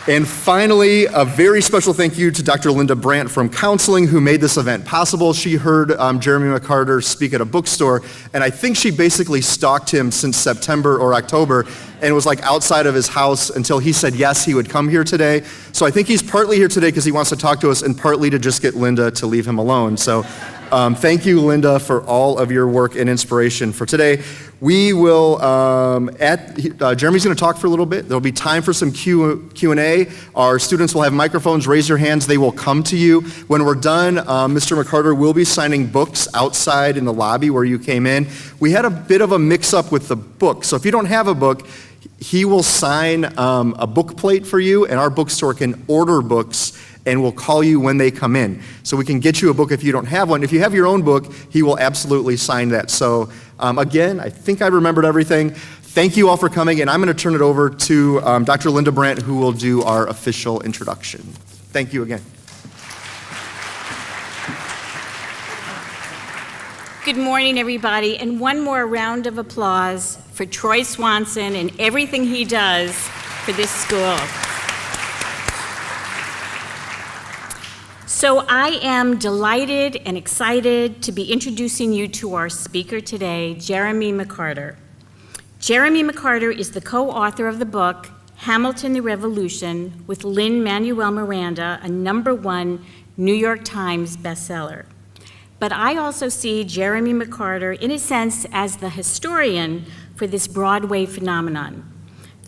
And finally, a very special thank you to Dr. Linda Brandt from Counseling, who made this event possible. She heard Jeremy McCarter speak at a bookstore, and I think she basically stalked him since September or October, and was like outside of his house until he said yes, he would come here today. So I think he's partly here today because he wants to talk to us, and partly to just get Linda to leave him alone. So thank you, Linda, for all of your work and inspiration for today. We will, Jeremy's going to talk for a little bit. There'll be time for some Q&A. Our students will have microphones. Raise your hands. They will come to you. When we're done, Mr. McCarter will be signing books outside in the lobby where you came in. We had a bit of a mix-up with the book. So if you don't have a book, he will sign a book plate for you, and our bookstore can order books and we'll call you when they come in. So we can get you a book if you don't have one. If you have your own book, he will absolutely sign that. So again, I think I remembered everything. Thank you all for coming, and I'm going to turn it over to Dr. Linda Brandt, who will do our official introduction. Thank you again. Good morning, everybody, and one more round of applause for Troy Swanson and everything he does for this school. So I am delighted and excited to be introducing you to our speaker today, Jeremy McCarter. Jeremy McCarter is the co-author of the book, Hamilton the Revolution, with Lin-Manuel Miranda, a #1 New York Times bestseller. But I also see Jeremy McCarter, in a sense, as the historian for this Broadway phenomenon.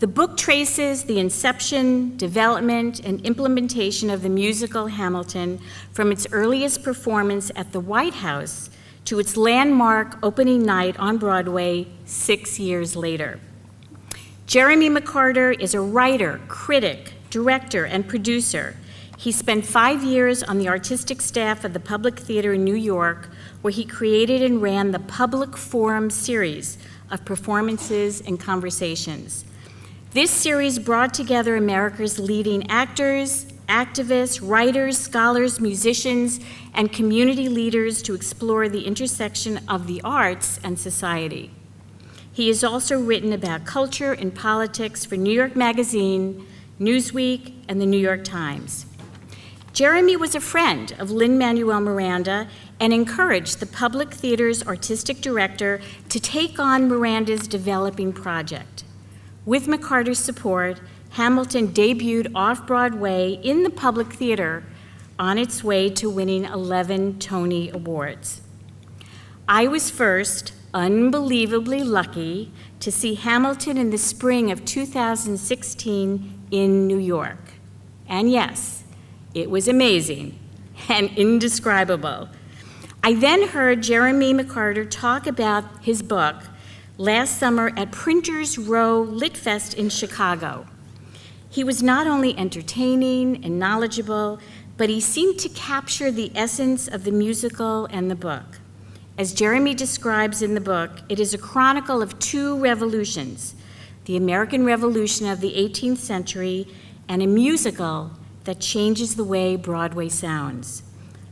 The book traces the inception, development, and implementation of the musical Hamilton from its earliest performance at the White House to its landmark opening night on Broadway 6 years later. Jeremy McCarter is a writer, critic, director, and producer. He spent 5 years on the artistic staff of the Public Theater in New York, where he created and ran the Public Forum series of performances and conversations. This series brought together America's leading actors, activists, writers, scholars, musicians, and community leaders to explore the intersection of the arts and society. He has also written about culture and politics for New York Magazine, Newsweek, and the New York Times. Jeremy was a friend of Lin-Manuel Miranda and encouraged the Public Theater's artistic director to take on Miranda's developing project. With McCarter's support, Hamilton debuted off-Broadway in the Public Theater on its way to winning 11 Tony Awards. I was first unbelievably lucky to see Hamilton in the spring of 2016 in New York. And yes, it was amazing and indescribable. I then heard Jeremy McCarter talk about his book last summer at Printers Row Lit Fest in Chicago. He was not only entertaining and knowledgeable, but he seemed to capture the essence of the musical and the book. As Jeremy describes in the book, it is a chronicle of two revolutions, the American Revolution of the 18th century and a musical that changes the way Broadway sounds.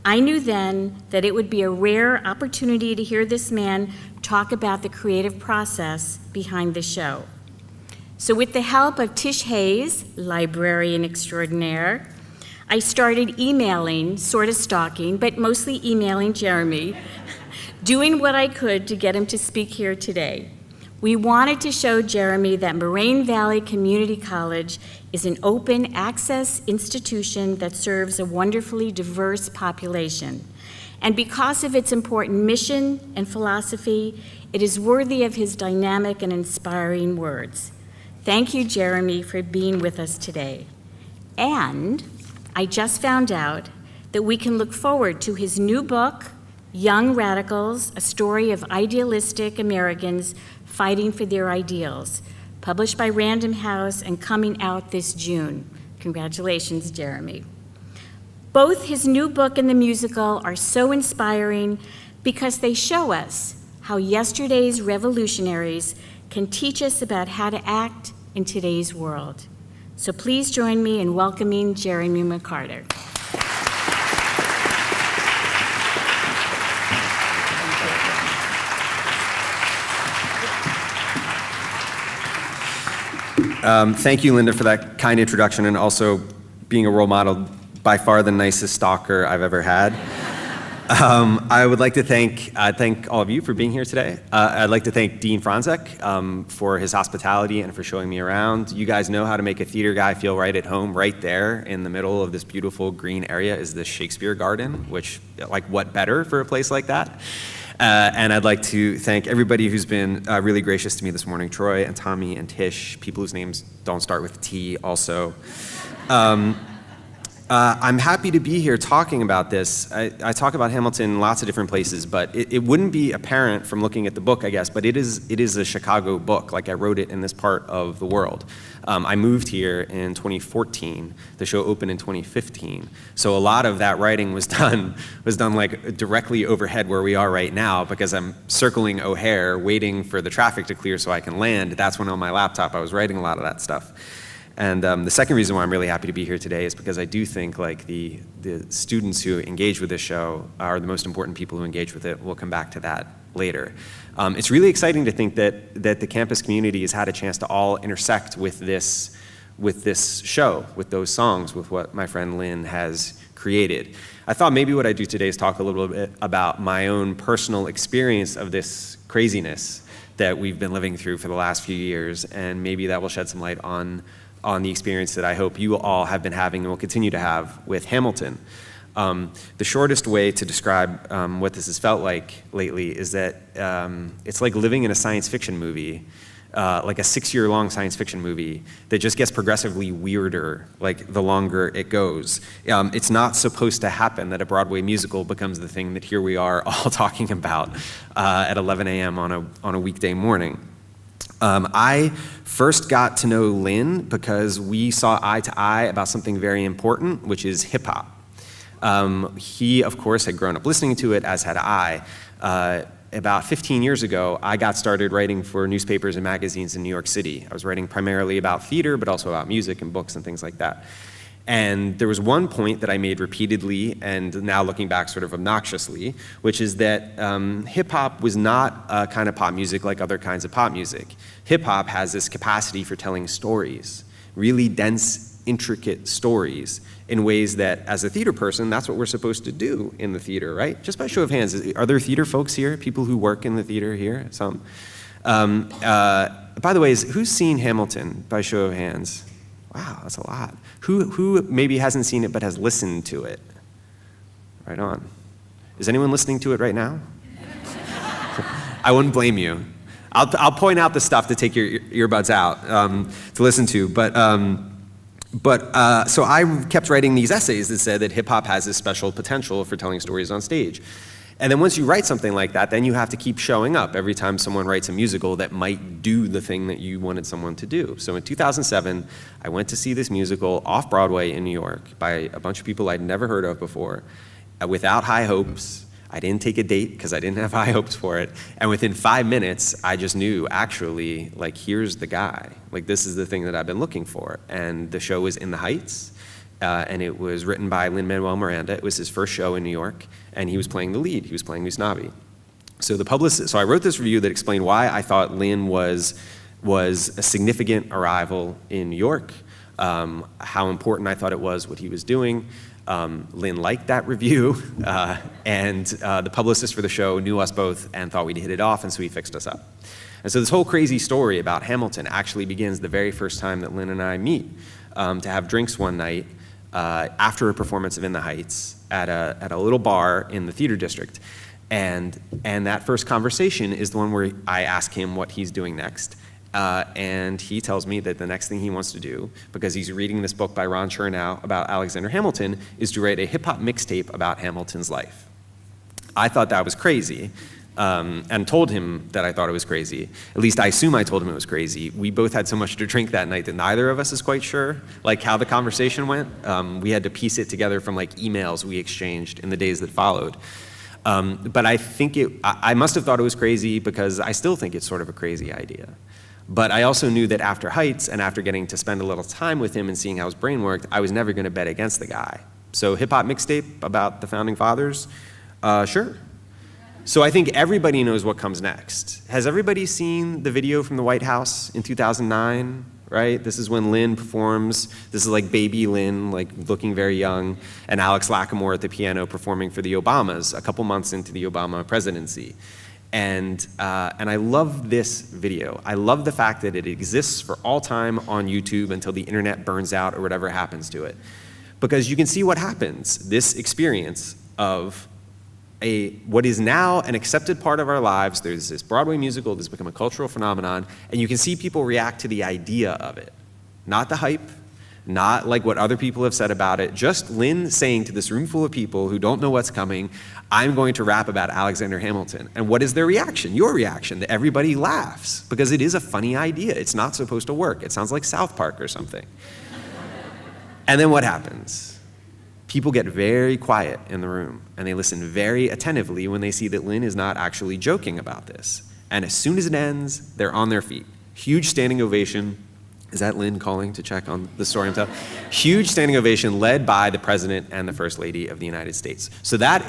I knew then that it would be a rare opportunity to hear this man talk about the creative process behind the show. So with the help of Tish Hayes, librarian extraordinaire, I started emailing, sort of stalking, but mostly emailing Jeremy, doing what I could to get him to speak here today. We wanted to show Jeremy that Moraine Valley Community College is an open access institution that serves a wonderfully diverse population. And because of its important mission and philosophy, it is worthy of his dynamic and inspiring words. Thank you, Jeremy, for being with us today. And I just found out that we can look forward to his new book, Young Radicals, A Story of Idealistic Americans Fighting for Their Ideals, published by Random House and coming out this June. Congratulations, Jeremy. Both his new book and the musical are so inspiring because they show us how yesterday's revolutionaries can teach us about how to act in today's world. So please join me in welcoming Jeremy McCarter. Thank you, Linda, for that kind introduction, and also being a role model, by far the nicest stalker I've ever had. I would like to thank all of you for being here today. I'd like to thank Dean Franzek for his hospitality and for showing me around. You guys know how to make a theater guy feel right at home. Right there in the middle of this beautiful green area is the Shakespeare Garden, which, like, what better for a place like that? And I'd like to thank everybody who's been really gracious to me this morning, Troy and Tommy and Tish, people whose names don't start with T also. I'm happy to be here talking about this. I talk about Hamilton in lots of different places, but it wouldn't be apparent from looking at the book, I guess, but it is a Chicago book. Like, I wrote it in this part of the world. I moved here in 2014. The show opened in 2015. So a lot of that writing was done like directly overhead where we are right now, because I'm circling O'Hare, waiting for the traffic to clear so I can land. That's when on my laptop I was writing a lot of that stuff. And the second reason why I'm really happy to be here today is because I do think, like, the students who engage with this show are the most important people who engage with it. We'll come back to that later. It's really exciting to think that the campus community has had a chance to all intersect with this show, with those songs, with what my friend Lynn has created. I thought maybe what I'd do today is talk a little bit about my own personal experience of this craziness that we've been living through for the last few years, and maybe that will shed some light on the experience that I hope you all have been having and will continue to have with Hamilton. The shortest way to describe what this has felt like lately is that it's like living in a science fiction movie, like a 6-year-long science fiction movie that just gets progressively weirder, like, the longer it goes. It's not supposed to happen that a Broadway musical becomes the thing that here we are all talking about at 11 a.m. on a weekday morning. I first got to know Lynn because we saw eye to eye about something very important, which is hip hop. He, of course, had grown up listening to it, as had I. About 15 years ago, I got started writing for newspapers and magazines in New York City. I was writing primarily about theater, but also about music and books and things like that. And there was one point that I made repeatedly, and now looking back sort of obnoxiously, which is that hip-hop was not a kind of pop music like other kinds of pop music. Hip-hop has this capacity for telling stories, really dense, intricate stories, in ways that, as a theater person, that's what we're supposed to do in the theater, right? Just by show of hands, are there theater folks here? People who work in the theater here? Some. By the way, who's seen Hamilton, by show of hands? Wow, that's a lot. Who maybe hasn't seen it but has listened to it? Right on. Is anyone listening to it right now? I wouldn't blame you. I'll point out the stuff to take your earbuds out to listen to. So I kept writing these essays that said that hip hop has this special potential for telling stories on stage. And then once you write something like that, then you have to keep showing up every time someone writes a musical that might do the thing that you wanted someone to do. So in 2007, I went to see this musical off Broadway in New York by a bunch of people I'd never heard of before, without high hopes. I didn't take a date because I didn't have high hopes for it. And within 5 minutes, I just knew, actually, like, here's the guy. Like, this is the thing that I've been looking for. And the show was in the Heights. And it was written by Lin-Manuel Miranda. It was his first show in New York, and he was playing the lead. He was playing Usnavi. So I wrote this review that explained why I thought Lin was a significant arrival in New York, how important I thought it was what he was doing. Lin liked that review, and the publicist for the show knew us both and thought we'd hit it off, and so he fixed us up. And so this whole crazy story about Hamilton actually begins the very first time that Lin and I meet, to have drinks one night after a performance of In the Heights at a little bar in the theater district. And that first conversation is the one where I ask him what he's doing next. And he tells me that the next thing he wants to do, because he's reading this book by Ron Chernow about Alexander Hamilton, is to write a hip-hop mixtape about Hamilton's life. I thought that was crazy, and told him that I thought it was crazy. At least I assume I told him it was crazy. We both had so much to drink that night that neither of us is quite sure, like, how the conversation went. We had to piece it together from, like, emails we exchanged in the days that followed. But I think I must have thought it was crazy because I still think it's sort of a crazy idea. But I also knew that after Heights and after getting to spend a little time with him and seeing how his brain worked, I was never going to bet against the guy. So hip-hop mixtape about the Founding Fathers? Sure. So I think everybody knows what comes next. Has everybody seen the video from the White House in 2009, right? This is when Lynn performs. This is like baby Lynn, like looking very young, and Alex Lacamoire at the piano performing for the Obamas a couple months into the Obama presidency. And I love this video. I love the fact that it exists for all time on YouTube until the internet burns out or whatever happens to it. Because you can see what happens, this experience of what is now an accepted part of our lives. There's this Broadway musical that's become a cultural phenomenon, and you can see people react to the idea of it. Not the hype, not like what other people have said about it, just Lynn saying to this room full of people who don't know what's coming, I'm going to rap about Alexander Hamilton. And what is their reaction? Your reaction, that everybody laughs, because it is a funny idea. It's not supposed to work. It sounds like South Park or something. And then what happens? People get very quiet in the room, and they listen very attentively when they see that Lynn is not actually joking about this. And as soon as it ends, they're on their feet. Huge standing ovation. Is that Lynn calling to check on the story I'm telling? Huge standing ovation led by the President and the First Lady of the United States. So that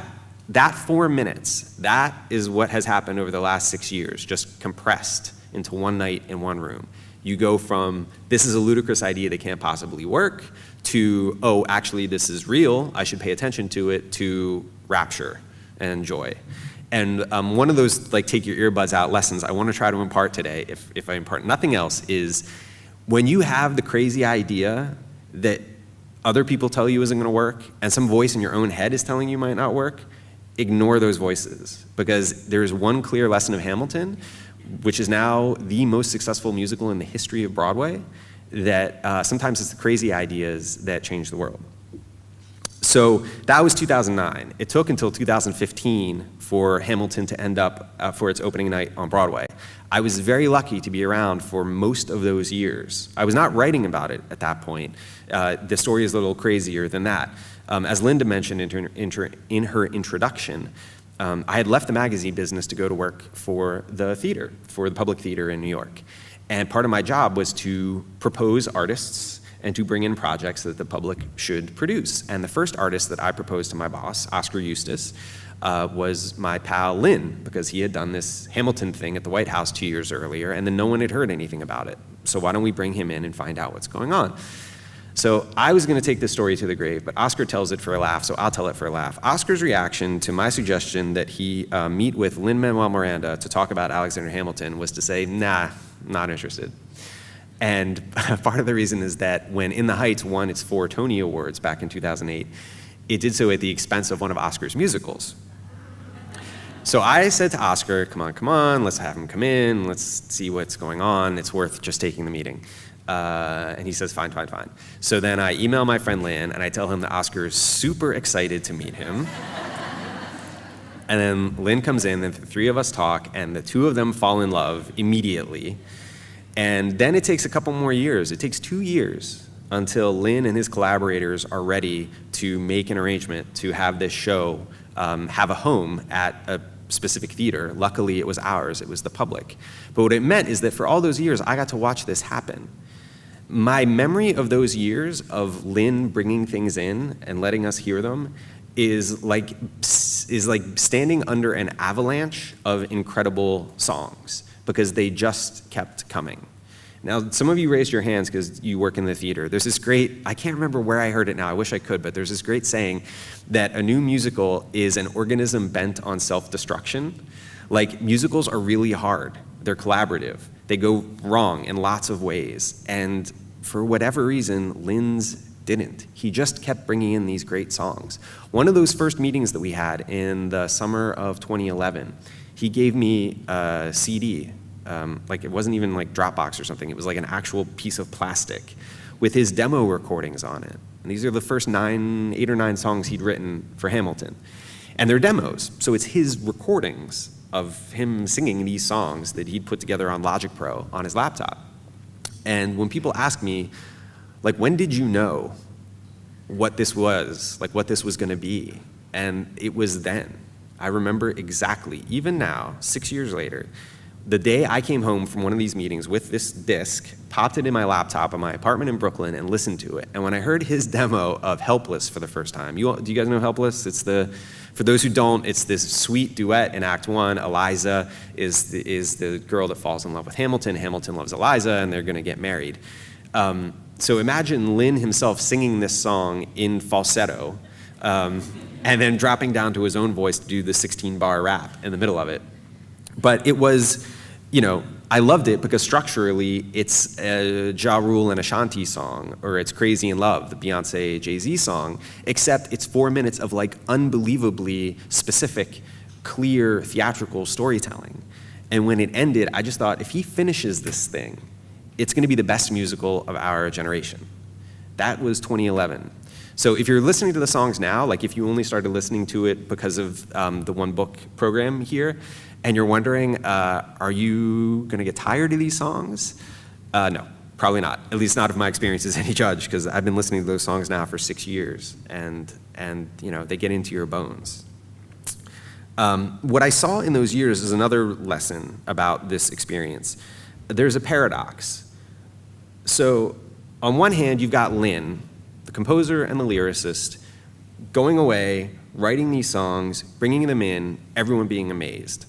4 minutes, that is what has happened over the last 6 years, just compressed into one night in one room. You go from, this is a ludicrous idea that can't possibly work, to, oh, actually this is real, I should pay attention to it, to rapture and joy. And one of those, like, take your earbuds out lessons I want to try to impart today, if I impart nothing else, is when you have the crazy idea that other people tell you isn't going to work, and some voice in your own head is telling you might not work, ignore those voices. Because there's one clear lesson of Hamilton, which is now the most successful musical in the history of Broadway, that sometimes it's the crazy ideas that change the world. So that was 2009. It took until 2015 for Hamilton to end up for its opening night on Broadway. I was very lucky to be around for most of those years. I was not writing about it at that point. The story is a little crazier than that. As Linda mentioned in her introduction, I had left the magazine business to go to work for the theater, for the public theater in New York. And part of my job was to propose artists and to bring in projects that the public should produce. And the first artist that I proposed to my boss, Oscar Eustis, was my pal Lynn, because he had done this Hamilton thing at the White House 2 years earlier, and then no one had heard anything about it. So why don't we bring him in and find out what's going on? So I was going to take this story to the grave, but Oscar tells it for a laugh, so I'll tell it for a laugh. Oscar's reaction to my suggestion that he meet with Lin-Manuel Miranda to talk about Alexander Hamilton was to say, nah, not interested. And part of the reason is that when In the Heights won its 4 Tony Awards back in 2008, it did so at the expense of one of Oscar's musicals. So I said to Oscar, come on, let's have him come in, let's see what's going on, it's worth just taking the meeting. And he says, fine. So then I email my friend Lynn, and I tell him that Oscar is super excited to meet him. And then Lynn comes in, and the 3 of us talk, and the 2 of them fall in love immediately. And then it takes a couple more years. It takes 2 years until Lynn and his collaborators are ready to make an arrangement to have this show have a home at a specific theater. Luckily, it was ours. It was the public. But what it meant is that for all those years, I got to watch this happen. My memory of those years of Lynn bringing things in and letting us hear them is like standing under an avalanche of incredible songs, because they just kept coming. Now, some of you raised your hands because you work in the theater. There's this great, I can't remember where I heard it now, I wish I could, but there's this great saying that a new musical is an organism bent on self-destruction. Like, musicals are really hard. They're collaborative. They go wrong in lots of ways. And for whatever reason, Lynn's didn't. He just kept bringing in these great songs. One of those first meetings that we had in the summer of 2011, he gave me a CD. Like, it wasn't even like Dropbox or something. It was like an actual piece of plastic with his demo recordings on it. And these are the first 8 or 9 songs he'd written for Hamilton. And they're demos, so it's his recordings of him singing these songs that he'd put together on Logic Pro on his laptop. And when people ask me, like, when did you know what this was, like what this was gonna be? And it was then. I remember exactly, even now, 6 years later, the day I came home from one of these meetings with this disc, popped it in my laptop in my apartment in Brooklyn and listened to it. And when I heard his demo of Helpless for the first time, do you guys know Helpless? For those who don't, it's this sweet duet in Act 1. Eliza is the girl that falls in love with Hamilton. Hamilton loves Eliza, and they're gonna get married. So imagine Lin himself singing this song in falsetto, and then dropping down to his own voice to do the 16-bar rap in the middle of it. But it was, I loved it because structurally it's a Ja Rule and Ashanti song, or it's Crazy in Love, the Beyonce Jay-Z song, except it's 4 minutes of like unbelievably specific, clear theatrical storytelling. And when it ended, I just thought, if he finishes this thing, it's going to be the best musical of our generation. That was 2011. So if you're listening to the songs now, like if you only started listening to it because of the One Book program here, and you're wondering, are you going to get tired of these songs? No, probably not. At least not if my experience is any judge, because I've been listening to those songs now for 6 years, and they get into your bones. What I saw in those years is another lesson about this experience. There's a paradox. So on one hand, you've got Lin, the composer and the lyricist, going away, writing these songs, bringing them in, everyone being amazed.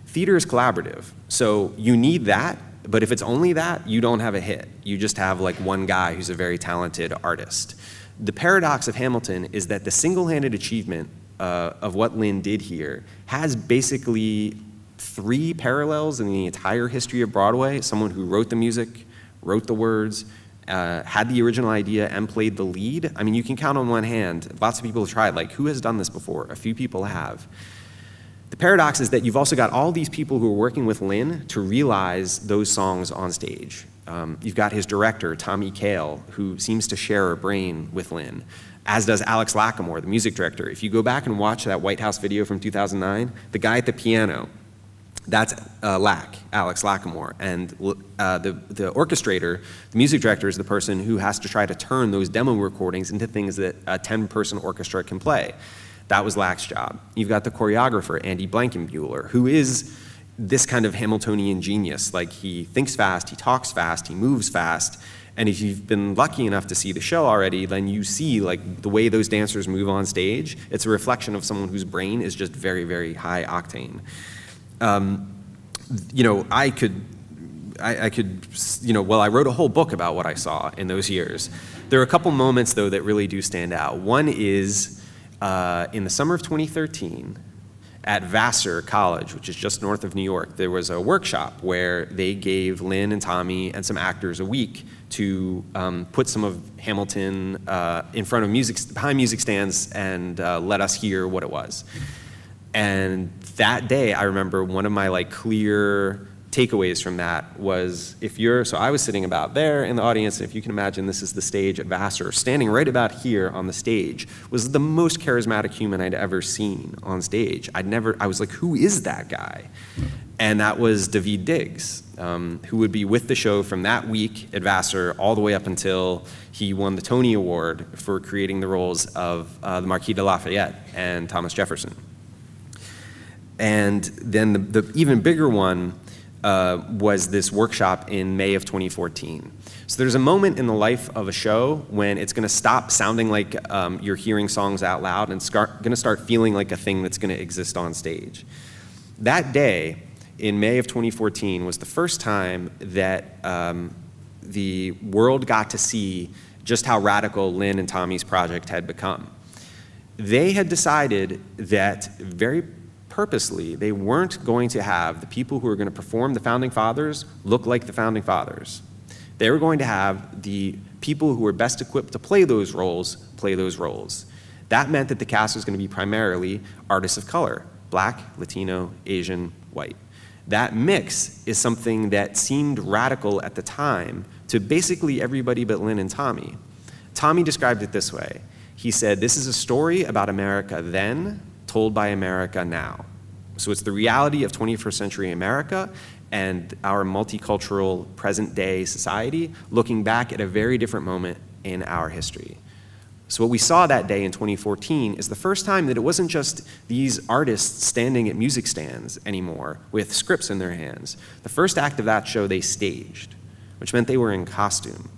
Theater is collaborative, so you need that, but if it's only that, you don't have a hit. You just have like one guy who's a very talented artist. The paradox of Hamilton is that the single-handed achievement of what Lin did here has basically 3 parallels in the entire history of Broadway: someone who wrote the music, wrote the words, had the original idea, and played the lead. I mean, you can count on one hand. Lots of people have tried. Like, who has done this before? A few people have. The paradox is that you've also got all these people who are working with Lin to realize those songs on stage. You've got his director, Tommy Kail, who seems to share a brain with Lin, as does Alex Lacamoire, the music director. If you go back and watch that White House video from 2009, the guy at the piano, that's Alex Lacamoire. And the orchestrator, the music director, is the person who has to try to turn those demo recordings into things that a 10-person orchestra can play. That was Lac's job. You've got the choreographer, Andy Blankenbuehler, who is this kind of Hamiltonian genius. Like, he thinks fast, he talks fast, he moves fast. And if you've been lucky enough to see the show already, then you see like the way those dancers move on stage. It's a reflection of someone whose brain is just very, very high octane. I wrote a whole book about what I saw in those years. There are a couple moments, though, that really do stand out. One is in the summer of 2013 at Vassar College, which is just north of New York. There was a workshop where they gave Lin and Tommy and some actors a week to put some of Hamilton in front of behind music stands and let us hear what it was. And that day, I remember one of my clear takeaways from that was, so I was sitting about there in the audience, and if you can imagine, this is the stage at Vassar. Standing right about here on the stage was the most charismatic human I'd ever seen on stage. I was like, who is that guy? And that was Daveed Diggs, who would be with the show from that week at Vassar all the way up until he won the Tony Award for creating the roles of the Marquis de Lafayette and Thomas Jefferson. And then the even bigger one was this workshop in May of 2014. So there's a moment in the life of a show when it's going to stop sounding like you're hearing songs out loud and going to start feeling like a thing that's going to exist on stage. That day, in May of 2014, was the first time that the world got to see just how radical Lin and Tommy's project had become. They had decided that very purposely, they weren't going to have the people who were going to perform the Founding Fathers look like the Founding Fathers. They were going to have the people who were best equipped to play those roles play those roles. That meant that the cast was going to be primarily artists of color: Black, Latino, Asian, white. That mix is something that seemed radical at the time to basically everybody but Lin and Tommy. Tommy described it this way. He said, "This is a story about America then, told by America now." So it's the reality of 21st century America and our multicultural present-day society looking back at a very different moment in our history. So what we saw that day in 2014 is the first time that it wasn't just these artists standing at music stands anymore with scripts in their hands. The first act of that show they staged, which meant they were in costume.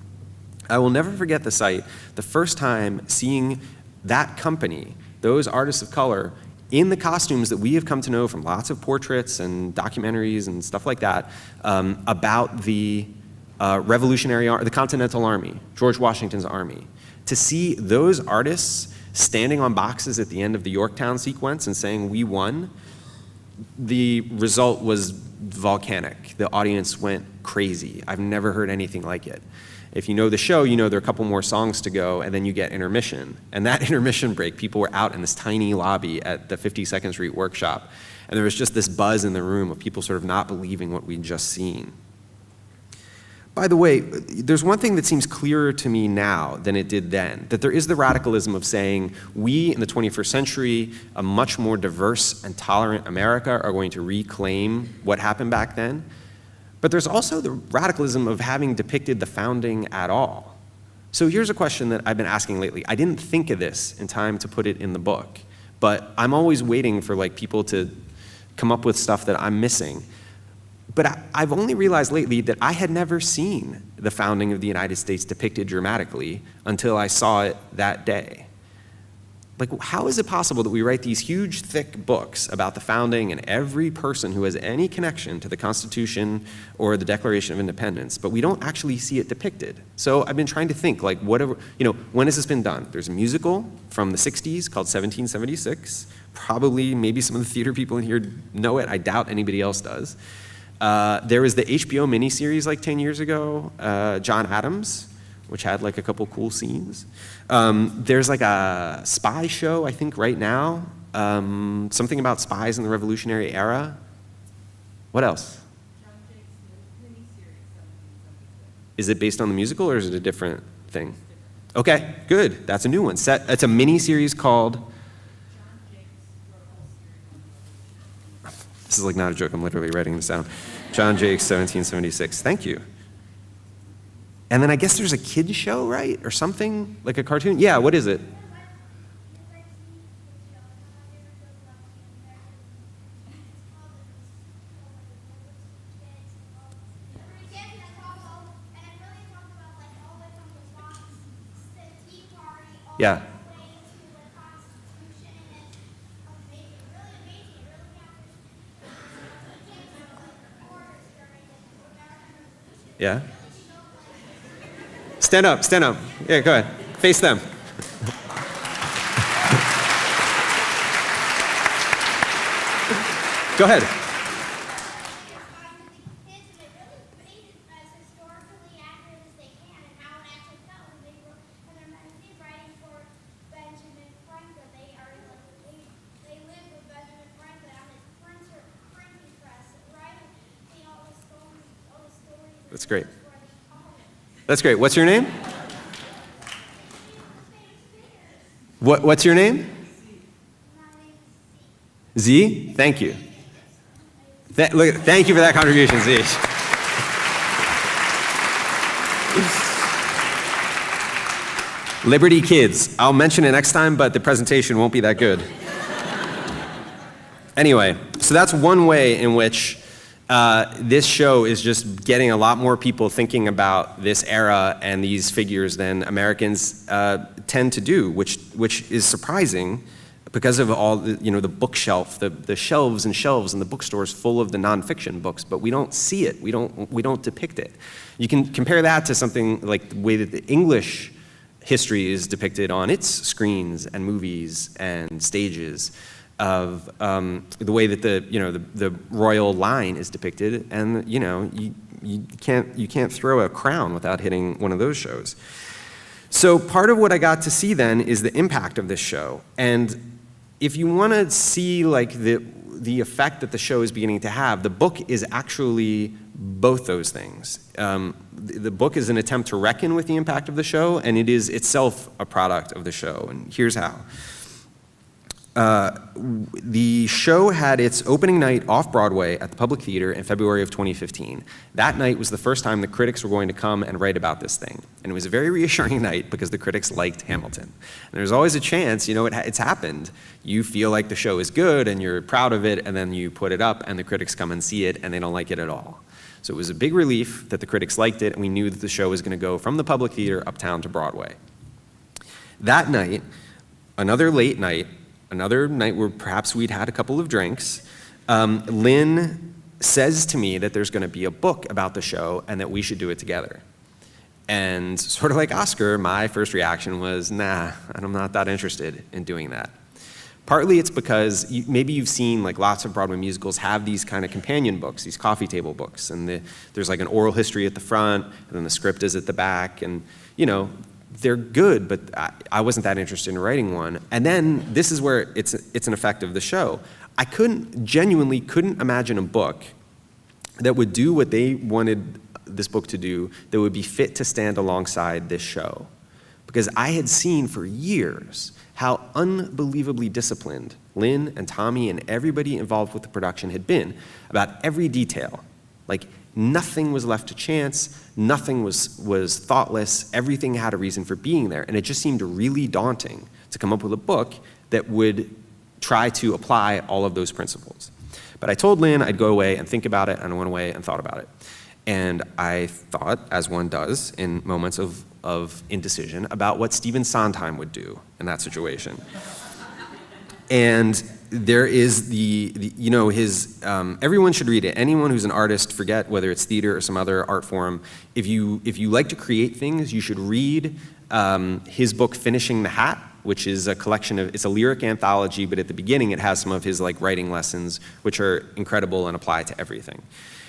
I will never forget the sight, the first time seeing that company, those artists of color, in the costumes that we have come to know from lots of portraits and documentaries and stuff like that, about the the Continental Army, George Washington's army. To see those artists standing on boxes at the end of the Yorktown sequence and saying, "We won," the result was volcanic. The audience went crazy. I've never heard anything like it. If you know the show, you know there are a couple more songs to go, and then you get intermission. And that intermission break, people were out in this tiny lobby at the 52nd Street Workshop, and there was just this buzz in the room of people sort of not believing what we'd just seen. By the way, there's one thing that seems clearer to me now than it did then, that there is the radicalism of saying we in the 21st century, a much more diverse and tolerant America, are going to reclaim what happened back then. But there's also the radicalism of having depicted the founding at all. So here's a question that I've been asking lately. I didn't think of this in time to put it in the book, but I'm always waiting for people to come up with stuff that I'm missing. But I've only realized lately that I had never seen the founding of the United States depicted dramatically until I saw it that day. How is it possible that we write these huge, thick books about the founding and every person who has any connection to the Constitution or the Declaration of Independence, but we don't actually see it depicted? So I've been trying to think, when has this been done? There's a musical from the 60s called 1776. Probably, maybe some of the theater people in here know it. I doubt anybody else does. There was the HBO miniseries 10 years ago, John Adams, which had a couple cool scenes. There's a spy show, I think, right now, something about spies in the Revolutionary era. What else? Is it based on the musical or is it a different thing? Okay, good. That's a new one. It's a miniseries called. This is not a joke. I'm literally writing this down. John Jakes, 1776. Thank you. And then I guess there's a kid show, right? Or something? Like a cartoon? Yeah, what is it? Yeah. Yeah? Stand up, stand up. Yeah, go ahead. Face them. Go ahead. That's great. That's great. What's your name? What's your name? Z? Thank you. Thank you for that contribution, Z. Liberty Kids. I'll mention it next time, but the presentation won't be that good. Anyway, so that's one way in which this show is just getting a lot more people thinking about this era and these figures than Americans tend to do, which is surprising because of all the bookshelf, the shelves and shelves in the bookstores full of the nonfiction books, but we don't see it. We don't depict it. You can compare that to something like the way that the English history is depicted on its screens and movies and stages, of the way that the royal line is depicted, and you can't throw a crown without hitting one of those shows. So part of what I got to see then is the impact of this show, and if you want to see the effect that the show is beginning to have, the book is actually both those things. The book is an attempt to reckon with the impact of the show, and it is itself a product of the show, and here's how. The show had its opening night off-Broadway at the Public Theater in February of 2015. That night was the first time the critics were going to come and write about this thing. And it was a very reassuring night because the critics liked Hamilton. And there's always a chance, it's happened. You feel like the show is good and you're proud of it, and then you put it up and the critics come and see it and they don't like it at all. So it was a big relief that the critics liked it, and we knew that the show was going to go from the Public Theater uptown to Broadway. That night, another late night, another night where perhaps we'd had a couple of drinks, Lynn says to me that there's going to be a book about the show and that we should do it together. And sort of like Oscar, my first reaction was, nah, I'm not that interested in doing that. Partly it's because maybe you've seen like lots of Broadway musicals have these kind of companion books, these coffee table books, and there's like an oral history at the front, and then the script is at the back, and they're good, but I wasn't that interested in writing one. And then this is where it's an effect of the show. I genuinely couldn't imagine a book that would do what they wanted this book to do, that would be fit to stand alongside this show. Because I had seen for years how unbelievably disciplined Lynn and Tommy and everybody involved with the production had been about every detail. Like, nothing was left to chance, nothing was thoughtless, everything had a reason for being there, and it just seemed really daunting to come up with a book that would try to apply all of those principles. But I told Lynn I'd go away and think about it, and I went away and thought about it. And I thought, as one does in moments of indecision, about what Stephen Sondheim would do in that situation. And there is his, everyone should read it. Anyone who's an artist, forget whether it's theater or some other art form, if you like to create things, you should read his book, Finishing the Hat, which is a collection of, it's a lyric anthology, but at the beginning it has some of his like writing lessons, which are incredible and apply to everything.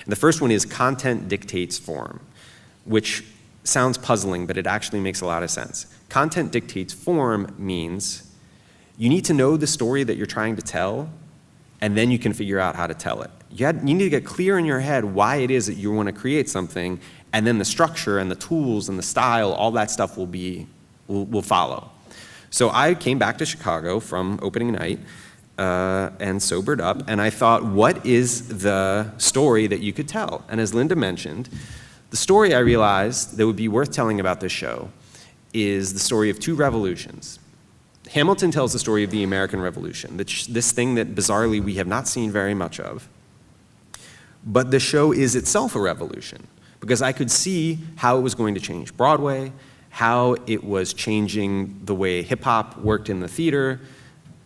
And the first one is Content Dictates Form, which sounds puzzling, but it actually makes a lot of sense. Content dictates form means you need to know the story that you're trying to tell, and then you can figure out how to tell it. You need to get clear in your head why it is that you want to create something, and then the structure and the tools and the style, all that stuff will follow. So I came back to Chicago from opening night and sobered up, and I thought, what is the story that you could tell? And as Linda mentioned, the story I realized that would be worth telling about this show is the story of two revolutions. Hamilton tells the story of the American Revolution, this thing that bizarrely we have not seen very much of. But the show is itself a revolution, because I could see how it was going to change Broadway, how it was changing the way hip-hop worked in the theater,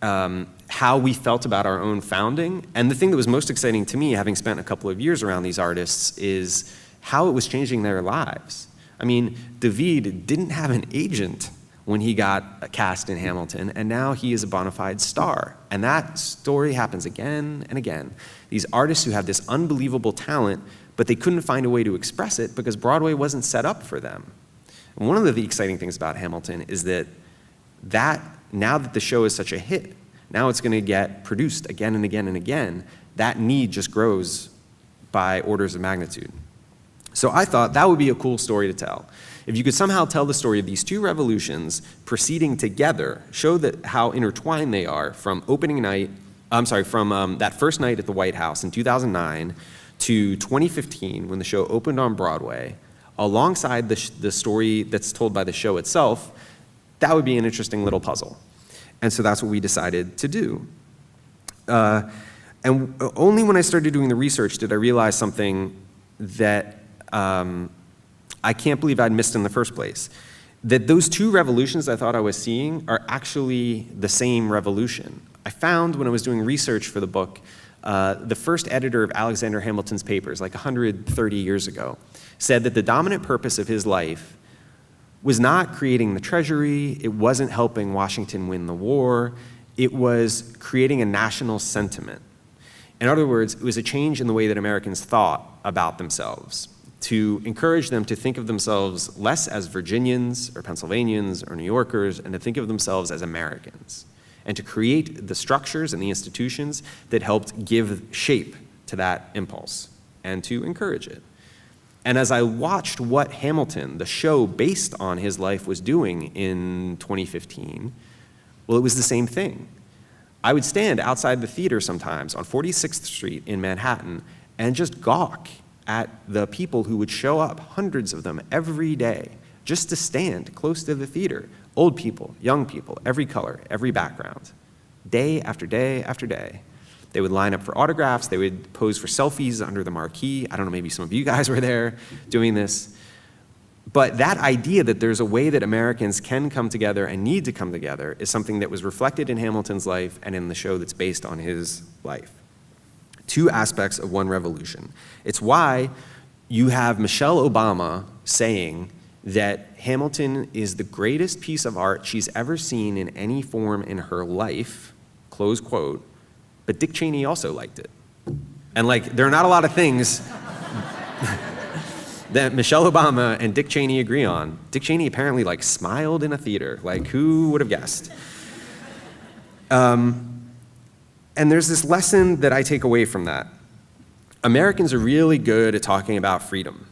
how we felt about our own founding. And the thing that was most exciting to me, having spent a couple of years around these artists, is how it was changing their lives. I mean, David didn't have an agent when he got cast in Hamilton, and now he is a bona fide star. And that story happens again and again. These artists who have this unbelievable talent, but they couldn't find a way to express it because Broadway wasn't set up for them. And one of the exciting things about Hamilton is that now that the show is such a hit, now it's going to get produced again and again and again, that need just grows by orders of magnitude. So I thought that would be a cool story to tell. If you could somehow tell the story of these two revolutions proceeding together, show that how intertwined they are from that first night at the White House in 2009 to 2015 when the show opened on Broadway, alongside the story that's told by the show itself, that would be an interesting little puzzle. And so that's what we decided to do. And only when I started doing the research did I realize something that I can't believe I'd missed in the first place. That those two revolutions I thought I was seeing are actually the same revolution. I found when I was doing research for the book, the first editor of Alexander Hamilton's papers, like 130 years ago, said that the dominant purpose of his life was not creating the treasury, it wasn't helping Washington win the war, it was creating a national sentiment. In other words, it was a change in the way that Americans thought about themselves, to encourage them to think of themselves less as Virginians or Pennsylvanians or New Yorkers, and to think of themselves as Americans, and to create the structures and the institutions that helped give shape to that impulse, and to encourage it. And as I watched what Hamilton, the show based on his life, was doing in 2015, well, it was the same thing. I would stand outside the theater sometimes on 46th Street in Manhattan and just gawk at the people who would show up, hundreds of them every day, just to stand close to the theater. Old people, young people, every color, every background, day after day after day. They would line up for autographs, they would pose for selfies under the marquee. I don't know, maybe some of you guys were there doing this. But that idea that there's a way that Americans can come together and need to come together is something that was reflected in Hamilton's life and in the show that's based on his life. Two aspects of one revolution. It's why you have Michelle Obama saying that Hamilton is the greatest piece of art she's ever seen in any form in her life, close quote, but Dick Cheney also liked it. And like, there are not a lot of things that Michelle Obama and Dick Cheney agree on. Dick Cheney apparently like smiled in a theater, like who would have guessed? And there's this lesson that I take away from that. Americans are really good at talking about freedom.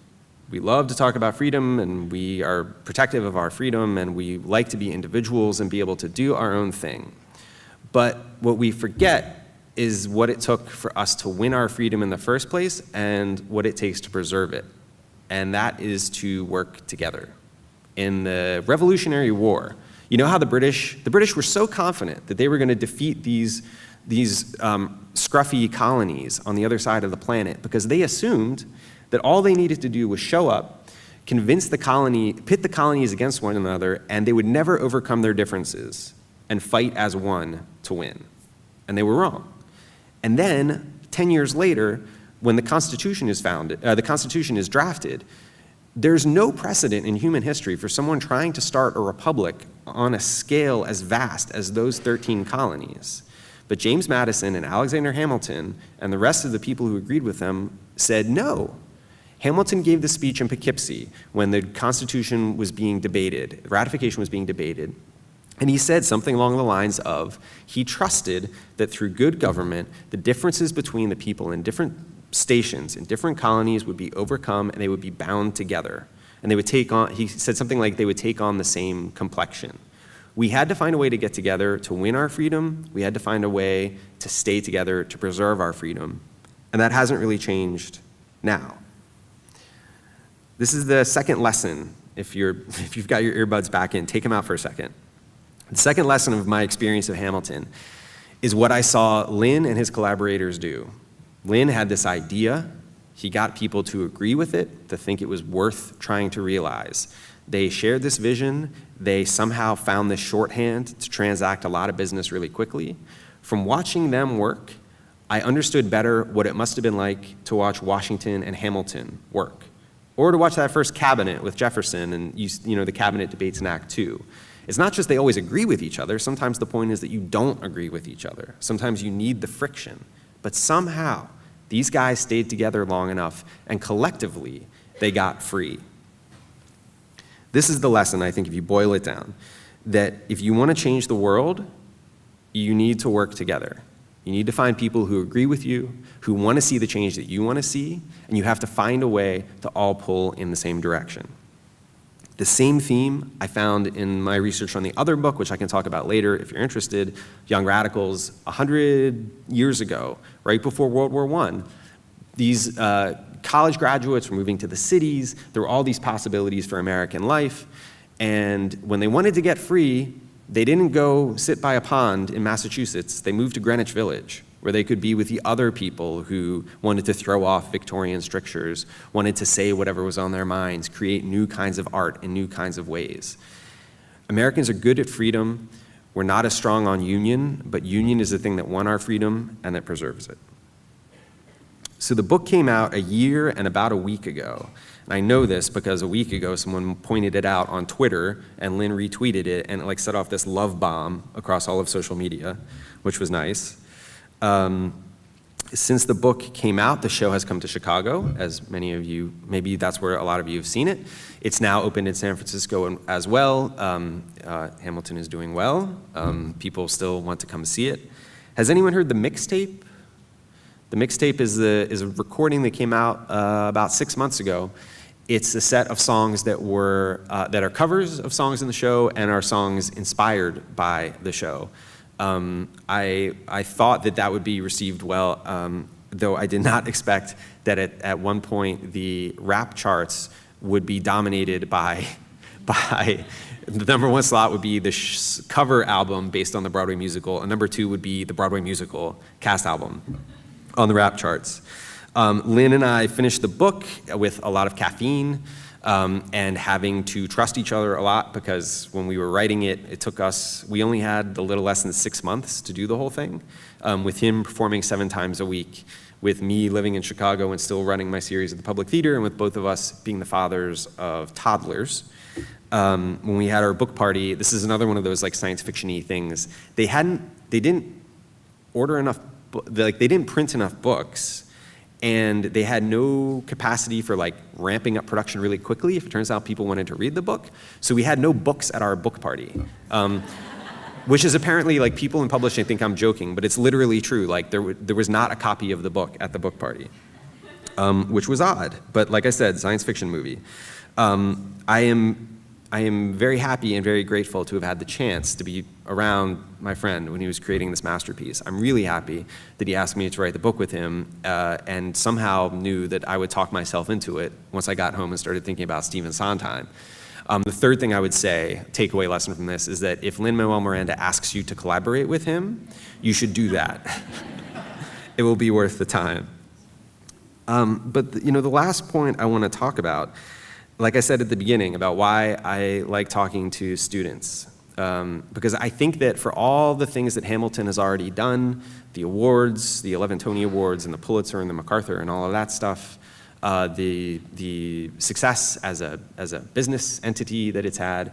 We love to talk about freedom, and we are protective of our freedom, and we like to be individuals and be able to do our own thing. But what we forget is what it took for us to win our freedom in the first place and what it takes to preserve it. And that is to work together. In the Revolutionary War, you know how the British were so confident that they were going to defeat these scruffy colonies on the other side of the planet because they assumed that all they needed to do was show up, convince the colony, pit the colonies against one another, and they would never overcome their differences and fight as one to win. And they were wrong. And then, 10 years later, when the Constitution is drafted, there's no precedent in human history for someone trying to start a republic on a scale as vast as those 13 colonies. But James Madison and Alexander Hamilton and the rest of the people who agreed with them said no. Hamilton gave the speech in Poughkeepsie when the Constitution was being debated, ratification was being debated, and he said something along the lines of, he trusted that through good government, the differences between the people in different stations, in different colonies would be overcome and they would be bound together. And they would take on, he said something like they would take on the same complexion. We had to find a way to get together to win our freedom. We had to find a way to stay together to preserve our freedom. And that hasn't really changed now. This is the second lesson. If you've got your earbuds back in, take them out for a second. The second lesson of my experience of Hamilton is what I saw Lynn and his collaborators do. Lynn had this idea. He got people to agree with it, to think it was worth trying to realize. They shared this vision. They somehow found this shorthand to transact a lot of business really quickly. From watching them work, I understood better what it must have been like to watch Washington and Hamilton work, or to watch that first cabinet with Jefferson and the cabinet debates in Act Two. It's not just they always agree with each other. Sometimes the point is that you don't agree with each other. Sometimes you need the friction. But somehow, these guys stayed together long enough, and collectively, they got free. This is the lesson, I think, if you boil it down, that if you want to change the world, you need to work together. You need to find people who agree with you, who want to see the change that you want to see, and you have to find a way to all pull in the same direction. The same theme I found in my research on the other book, which I can talk about later if you're interested, Young Radicals. 100 years ago, right before World War I, these college graduates were moving to the cities. There were all these possibilities for American life. And when they wanted to get free, they didn't go sit by a pond in Massachusetts. They moved to Greenwich Village, where they could be with the other people who wanted to throw off Victorian strictures, wanted to say whatever was on their minds, create new kinds of art in new kinds of ways. Americans are good at freedom. We're not as strong on union, but union is the thing that won our freedom and that preserves it. So the book came out a year and about a week ago. And I know this because a week ago someone pointed it out on Twitter and Lynn retweeted it and it set off this love bomb across all of social media, which was nice. Since the book came out, the show has come to Chicago, as many of you, maybe that's where a lot of you have seen it. It's now opened in San Francisco as well. Hamilton is doing well. People still want to come see it. Has anyone heard the mixtape? The mixtape is a recording that came out about 6 months ago. It's a set of songs that are covers of songs in the show and are songs inspired by the show. I thought that would be received well, though I did not expect that at one point the rap charts would be dominated by the number one slot would be the cover album based on the Broadway musical, and number two would be the Broadway musical cast album on the rap charts. Lynn and I finished the book with a lot of caffeine. and having to trust each other a lot, because when we were writing it, we only had a little less than 6 months to do the whole thing, with him performing 7 times a week, with me living in Chicago and still running my series at the Public Theater, and with both of us being the fathers of toddlers. When we had our book party, this is another one of those like science fiction-y things. They didn't order enough, they didn't print enough books, and they had no capacity for like ramping up production really quickly if it turns out people wanted to read the book. So we had no books at our book party. Which is apparently, like, people in publishing think I'm joking, but it's literally true. Like, there was not a copy of the book at the book party, which was odd. But like I said, science fiction movie. I am very happy and very grateful to have had the chance to be around my friend when he was creating this masterpiece. I'm really happy that he asked me to write the book with him, and somehow knew that I would talk myself into it once I got home and started thinking about Stephen Sondheim. The third thing I would say, takeaway lesson from this, is that if Lin-Manuel Miranda asks you to collaborate with him, you should do that. It will be worth the time. But the last point I want to talk about, like I said at the beginning, about why I like talking to students. Because I think that for all the things that Hamilton has already done, the awards, the 11 Tony Awards and the Pulitzer and the MacArthur and all of that stuff, the success as a business entity that it's had,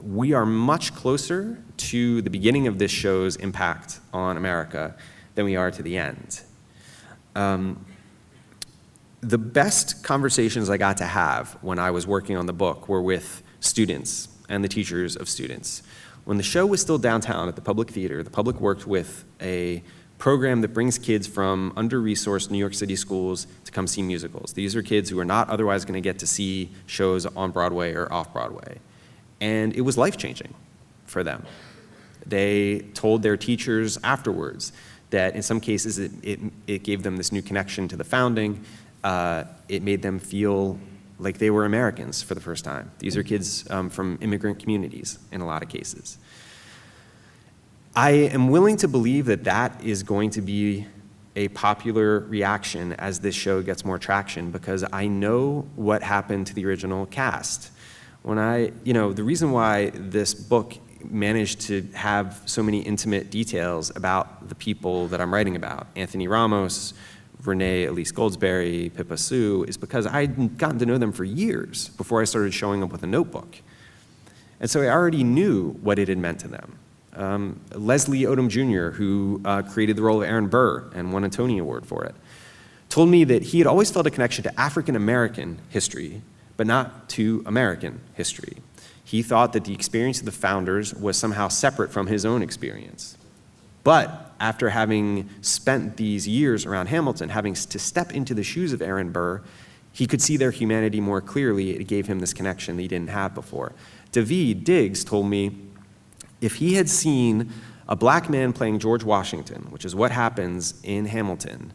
we are much closer to the beginning of this show's impact on America than we are to the end. The best conversations I got to have when I was working on the book were with students and the teachers of students. When the show was still downtown at the Public Theater, the Public worked with a program that brings kids from under-resourced New York City schools to come see musicals. These are kids who are not otherwise going to get to see shows on Broadway or off Broadway. And it was life-changing for them. They told their teachers afterwards that in some cases it gave them this new connection to the founding. It made them feel like they were Americans for the first time. These are kids from immigrant communities in a lot of cases. I am willing to believe that that is going to be a popular reaction as this show gets more traction, because I know what happened to the original cast. The reason why this book managed to have so many intimate details about the people that I'm writing about, Anthony Ramos, Renee Elise Goldsberry, Pippa Sue, is because I'd gotten to know them for years before I started showing up with a notebook. And so I already knew what it had meant to them. Leslie Odom Jr., who created the role of Aaron Burr and won a Tony Award for it, told me that he had always felt a connection to African American history, but not to American history. He thought that the experience of the founders was somehow separate from his own experience. But after having spent these years around Hamilton, having to step into the shoes of Aaron Burr, he could see their humanity more clearly. It gave him this connection that he didn't have before. David Diggs told me if he had seen a black man playing George Washington, which is what happens in Hamilton,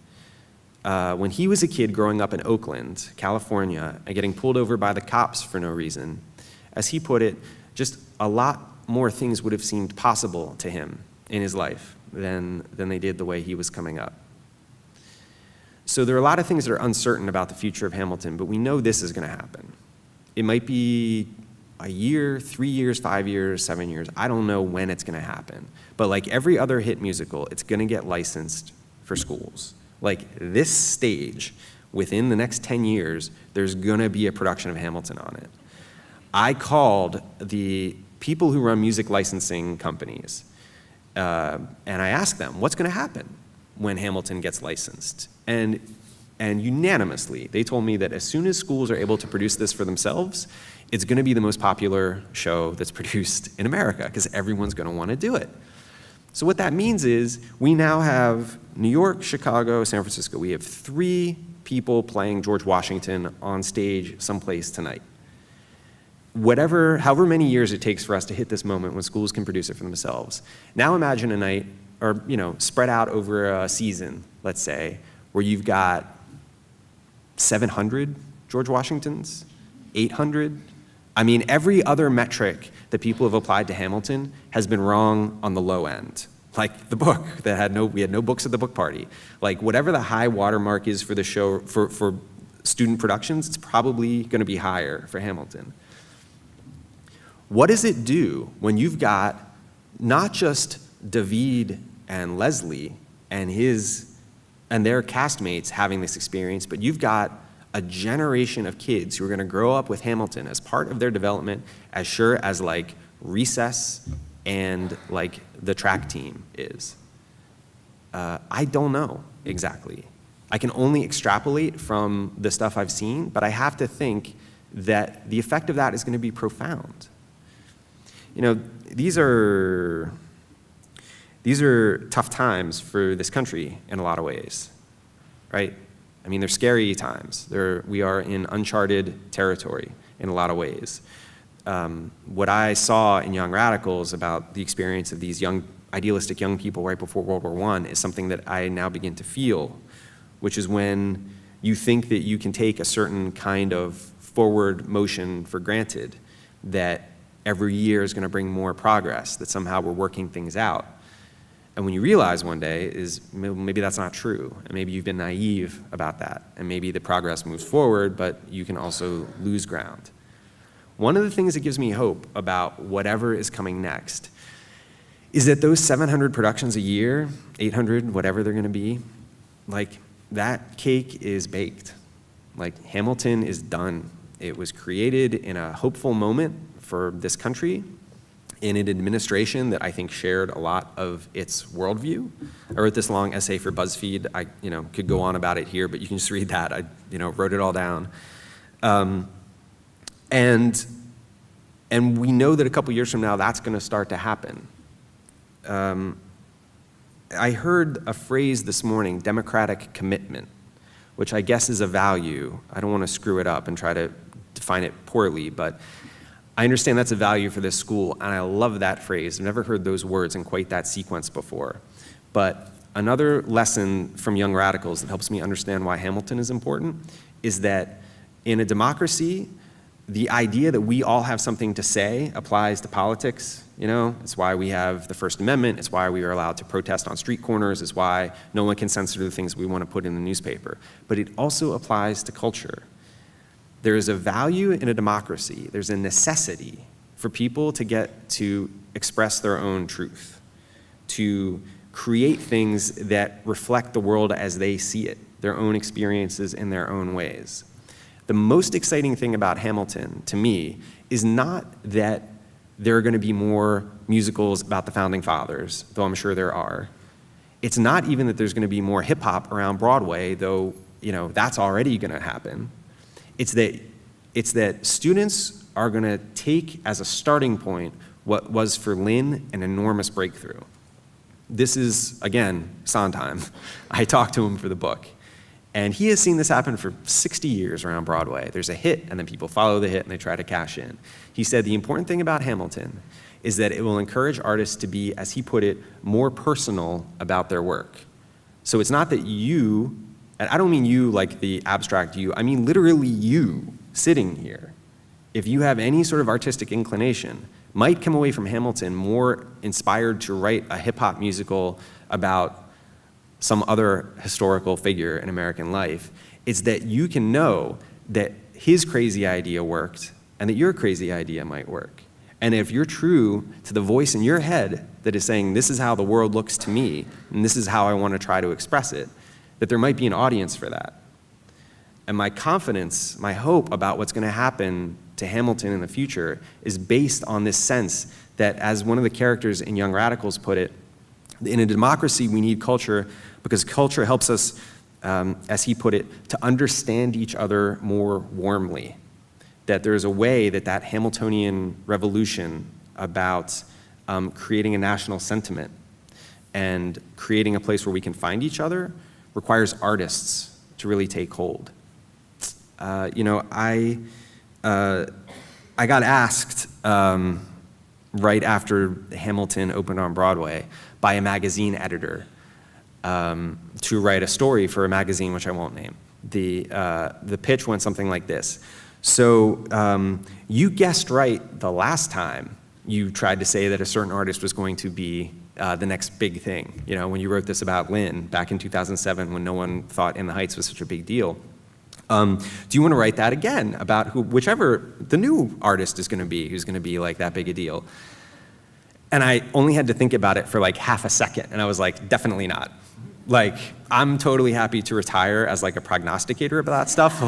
when he was a kid growing up in Oakland, California, and getting pulled over by the cops for no reason, as he put it, just a lot more things would have seemed possible to him in his life than they did the way he was coming up. So there are a lot of things that are uncertain about the future of Hamilton, but we know this is going to happen. It might be a year, 3 years, 5 years, 7 years. I don't know when it's going to happen. But like every other hit musical, it's going to get licensed for schools. Like this stage, within the next 10 years, there's going to be a production of Hamilton on it. I called the people who run music licensing companies, and I asked them, what's going to happen when Hamilton gets licensed? And unanimously, they told me that as soon as schools are able to produce this for themselves, it's going to be the most popular show that's produced in America, because everyone's going to want to do it. So what that means is we now have New York, Chicago, San Francisco. We have 3 people playing George Washington on stage someplace tonight. However many years it takes for us to hit this moment when schools can produce it for themselves. Now imagine a night, or spread out over a season, let's say, where you've got 700 George Washingtons, 800. I mean, every other metric that people have applied to Hamilton has been wrong on the low end. Like the book we had no books at the book party. Like whatever the high watermark is for the show, for student productions, it's probably going to be higher for Hamilton. What does it do when you've got not just David and Leslie and their castmates having this experience, but you've got a generation of kids who are going to grow up with Hamilton as part of their development, as sure as like recess and like the track team is? I don't know exactly. I can only extrapolate from the stuff I've seen, but I have to think that the effect of that is going to be profound. You know, these are tough times for this country in a lot of ways, right? I mean, they're scary times. We are in uncharted territory in a lot of ways. What I saw in Young Radicals about the experience of these idealistic young people right before World War I is something that I now begin to feel, which is when you think that you can take a certain kind of forward motion for granted, that every year is going to bring more progress, that somehow we're working things out. And when you realize one day is maybe that's not true, and maybe you've been naive about that, and maybe the progress moves forward, but you can also lose ground. One of the things that gives me hope about whatever is coming next is that those 700 productions a year, 800, whatever they're going to be, like that cake is baked. Like Hamilton is done. It was created in a hopeful moment for this country, in an administration that I think shared a lot of its worldview. I wrote this long essay for BuzzFeed. I could go on about it here, but you can just read that. I wrote it all down. And we know that a couple years from now, that's going to start to happen. I heard a phrase this morning, democratic commitment, which I guess is a value. I don't want to screw it up and try to define it poorly, but I understand that's a value for this school, and I love that phrase. I've never heard those words in quite that sequence before. But another lesson from Young Radicals that helps me understand why Hamilton is important is that in a democracy, the idea that we all have something to say applies to politics. It's why we have the First Amendment. It's why we are allowed to protest on street corners. It's why no one can censor the things we want to put in the newspaper. But it also applies to culture. There is a value in a democracy. There's a necessity for people to get to express their own truth, to create things that reflect the world as they see it, their own experiences in their own ways. The most exciting thing about Hamilton, to me, is not that there are going to be more musicals about the Founding Fathers, though I'm sure there are. It's not even that there's going to be more hip-hop around Broadway, though that's already going to happen. It's that students are going to take as a starting point what was for Lynn an enormous breakthrough. This is, again, Sondheim. I talked to him for the book. And he has seen this happen for 60 years around Broadway. There's a hit, and then people follow the hit, and they try to cash in. He said the important thing about Hamilton is that it will encourage artists to be, as he put it, more personal about their work. So it's not that you, and I don't mean you like the abstract you, I mean literally you sitting here, if you have any sort of artistic inclination, might come away from Hamilton more inspired to write a hip-hop musical about some other historical figure in American life. It's that you can know that his crazy idea worked and that your crazy idea might work. And if you're true to the voice in your head that is saying, this is how the world looks to me, and this is how I want to try to express it, that there might be an audience for that. And my confidence, my hope about what's going to happen to Hamilton in the future is based on this sense that, as one of the characters in Young Radicals put it, in a democracy we need culture because culture helps us, as he put it, to understand each other more warmly. That there is a way that Hamiltonian revolution about creating a national sentiment and creating a place where we can find each other requires artists to really take hold. I got asked right after Hamilton opened on Broadway by a magazine editor to write a story for a magazine which I won't name. The pitch went something like this. So you guessed right the last time you tried to say that a certain artist was going to be the next big thing. When you wrote this about Lynn back in 2007 when no one thought In the Heights was such a big deal. Do you want to write that again about whichever the new artist is going to be, who's going to be like that big a deal? And I only had to think about it for like half a second, and I was like, definitely not. Like, I'm totally happy to retire as like a prognosticator about that stuff,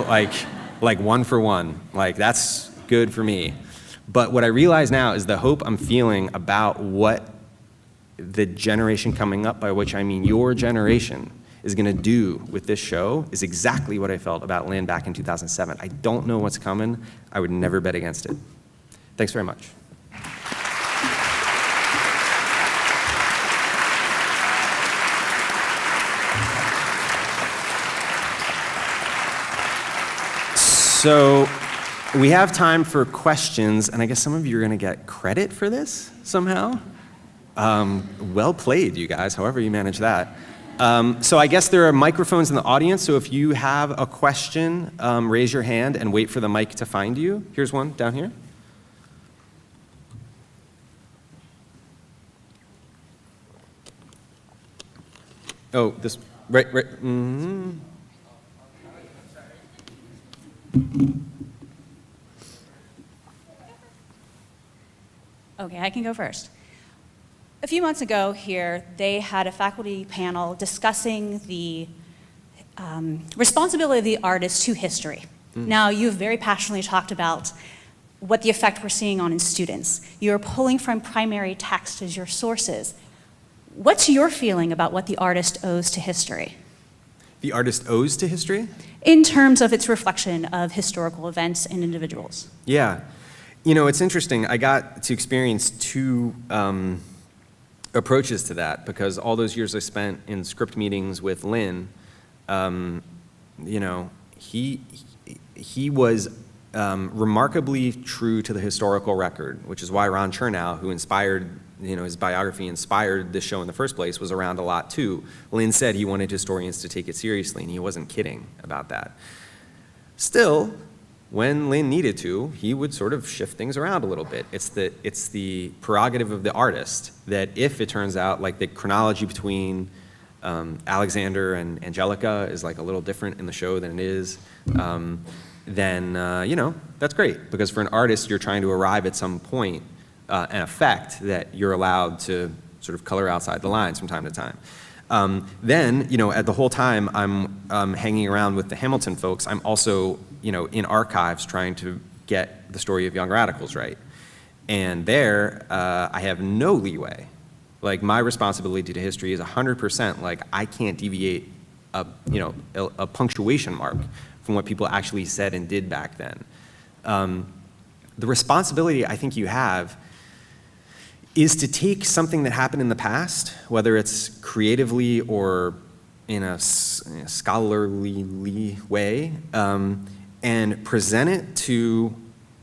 like one for one. Like, that's good for me. But what I realize now is the hope I'm feeling about what the generation coming up, by which I mean your generation, is going to do with this show is exactly what I felt about Lynn back in 2007. I don't know what's coming. I would never bet against it. Thanks very much. So we have time for questions, and I guess some of you are going to get credit for this somehow. Well played, you guys, however you manage that. So I guess there are microphones in the audience, so if you have a question, raise your hand and wait for the mic to find you. Here's one down here. Oh, this, right. Mm-hmm. Okay, I can go first. A few months ago here, they had a faculty panel discussing the responsibility of the artist to history. Now, you've very passionately talked about what the effect we're seeing on in students. You're pulling from primary text as your sources. What's your feeling about what the artist owes to history? The artist owes to history? In terms of its reflection of historical events and individuals. Yeah. You know, it's interesting. I got to experience two approaches to that because all those years I spent in script meetings with Lynn, you know, he was remarkably true to the historical record, which is why Ron Chernow, who inspired, you know, his biography inspired this show in the first place, was around a lot too. Lynn said he wanted historians to take it seriously, and he wasn't kidding about that. Still, when Lynn needed to, he would sort of shift things around a little bit. It's the prerogative of the artist that if it turns out like the chronology between Alexander and Angelica is like a little different in the show than it is, then, you know, that's great. Because for an artist, you're trying to arrive at some point, an effect that you're allowed to sort of color outside the lines from time to time. Then, you know, at the whole time I'm hanging around with the Hamilton folks, I'm also, you know, in archives trying to get the story of Young Radicals right. And there, I have no leeway. Like, my responsibility to history is 100%, like, I can't deviate a punctuation mark from what people actually said and did back then. The responsibility I think you have is to take something that happened in the past, whether it's creatively or in a scholarly way, and present it to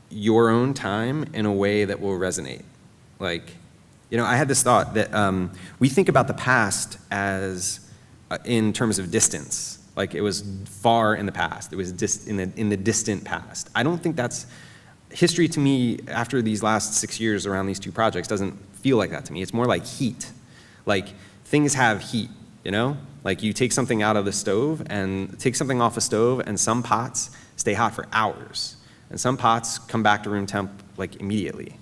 your own time in a way that will resonate. Like, you know, I had this thought that we think about the past as in terms of distance. Like, it was far in the past. It was in the distant past. I don't think that's history to me. After these last 6 years around these two projects, doesn't feel like that to me. It's more like heat. Like, things have heat. You know, like you take something out of the stove and take something off a stove, and some pots stay hot for hours, and some pots come back to room temp like immediately.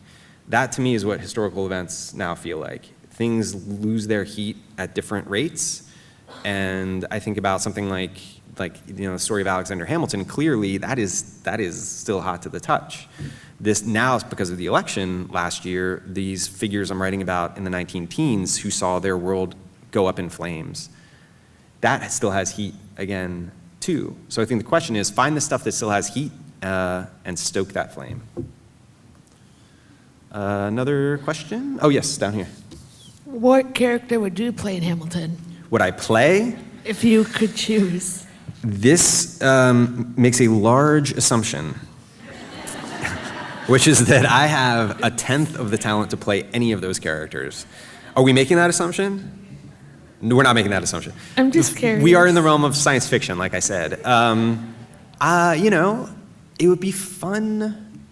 That to me is what historical events now feel like. Things lose their heat at different rates. And I think about something like you know, the story of Alexander Hamilton. Clearly, that is still hot to the touch. This now, because of the election last year, these figures I'm writing about in the 19-teens who saw their world go up in flames, that still has heat again too. So I think the question is, find the stuff that still has heat and stoke that flame. Another question? Oh yes, down here. What character would you play in Hamilton? Would I play? If you could choose. This makes a large assumption, which is that I have 1/10 of the talent to play any of those characters. Are we making that assumption? No, we're not making that assumption. I'm just curious. We are in the realm of science fiction, like I said. You know, it would be fun.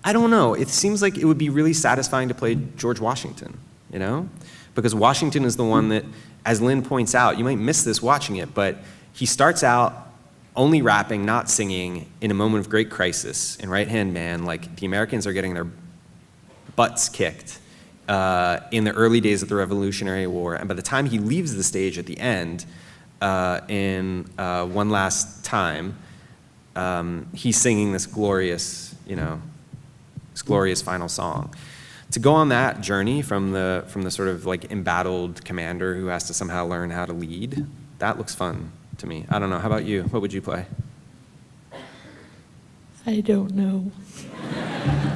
I don't know. It seems like it would be really satisfying to play George Washington, you know? Because Washington is the one that, as Lynn points out, you might miss this watching it, but he starts out only rapping, not singing, in a moment of great crisis, in Right Hand Man, like the Americans are getting their butts kicked in the early days of the Revolutionary War, and by the time he leaves the stage at the end, in One Last Time, he's singing this glorious, this glorious final song. To go on that journey from the sort of like embattled commander who has to somehow learn how to lead, that looks fun to me. I don't know. How about you? What would you play? I don't know.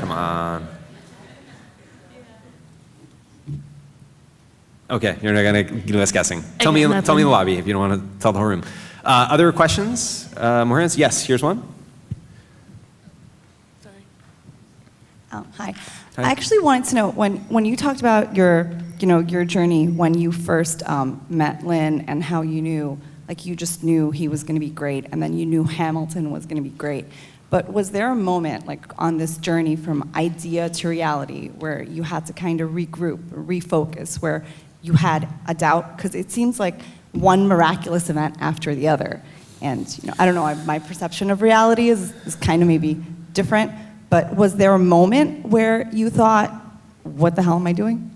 Come on. Okay, you're not gonna do us guessing. Tell me in the lobby if you don't want to tell the whole room. Other questions? Moraine? Yes, here's one. Oh, hi. I actually wanted to know, when you talked about your journey when you first met Lin and how you knew, like you just knew he was going to be great, and then you knew Hamilton was going to be great. But was there a moment, like on this journey from idea to reality, where you had to kind of regroup, refocus, where you had a doubt? Because it seems like one miraculous event after the other. And I don't know, my perception of reality is kind of maybe different. But was there a moment where you thought, what the hell am I doing?